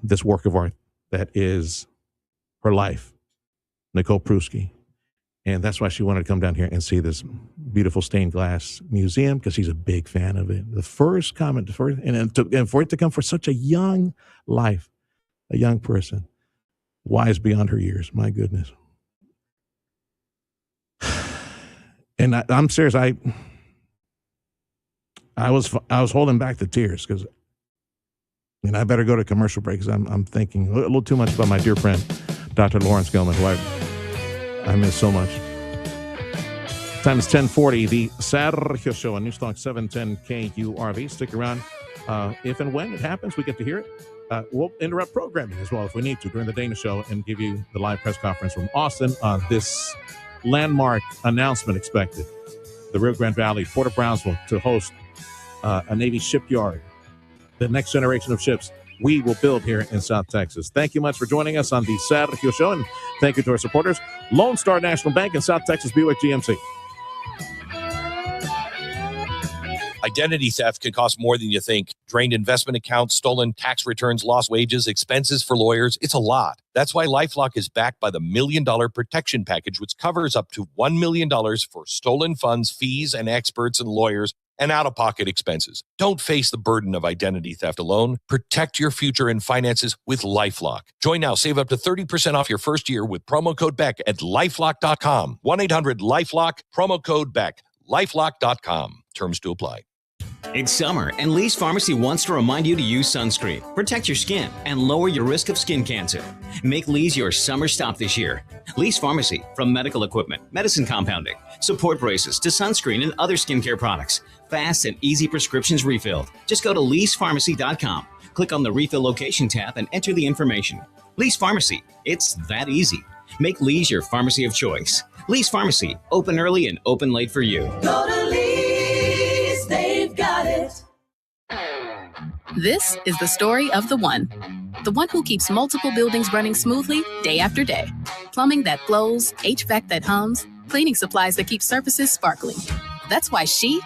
this work of art that is her life, Nicole Pruski. And that's why she wanted to come down here and see this beautiful stained glass museum, because she's a big fan of it. The first comment, and for it to come for such a young life, a young person, wise beyond her years, my goodness. And I'm serious. I was holding back the tears because, I better go to commercial break because I'm thinking a little too much about my dear friend, Dr. Lawrence Gilman, who I miss so much. Time is 10:40. The Sergio Show on Newstalk 710 KURV. Stick around. If and when it happens, we get to hear it. We'll interrupt programming as well if we need to during the Dana Show and give you the live press conference from Austin on this landmark announcement expected. The Rio Grande Valley, Port of Brownsville, to host a Navy shipyard. The next generation of ships we will build here in South Texas. Thank you much for joining us on the Sergio Show, and thank you to our supporters, Lone Star National Bank and South Texas Buick GMC. Identity theft can cost more than you think. Drained investment accounts, stolen tax returns, lost wages, expenses for lawyers. It's a lot. That's why LifeLock is backed by the $1 Million Protection Package, which covers up to $1 million for stolen funds, fees, and experts and lawyers, and out-of-pocket expenses. Don't face the burden of identity theft alone. Protect your future and finances with LifeLock. Join now. Save up to 30% off your first year with promo code BECK at LifeLock.com. 1-800-LifeLock, promo code BECK. LifeLock.com. Terms to apply. It's summer, and Lee's Pharmacy wants to remind you to use sunscreen, protect your skin, and lower your risk of skin cancer. Make Lee's your summer stop this year. Lee's Pharmacy, from medical equipment, medicine compounding, support braces to sunscreen and other skincare products. Fast and easy prescriptions refilled. Just go to leespharmacy.com, click on the Refill Location tab, and enter the information. Lee's Pharmacy, it's that easy. Make Lee's your pharmacy of choice. Lee's Pharmacy, open early and open late for you. Go to Lee's, they've got it. This is the story of the one who keeps multiple buildings running smoothly day after day. Plumbing that flows, HVAC that hums, cleaning supplies that keep surfaces sparkling. That's why she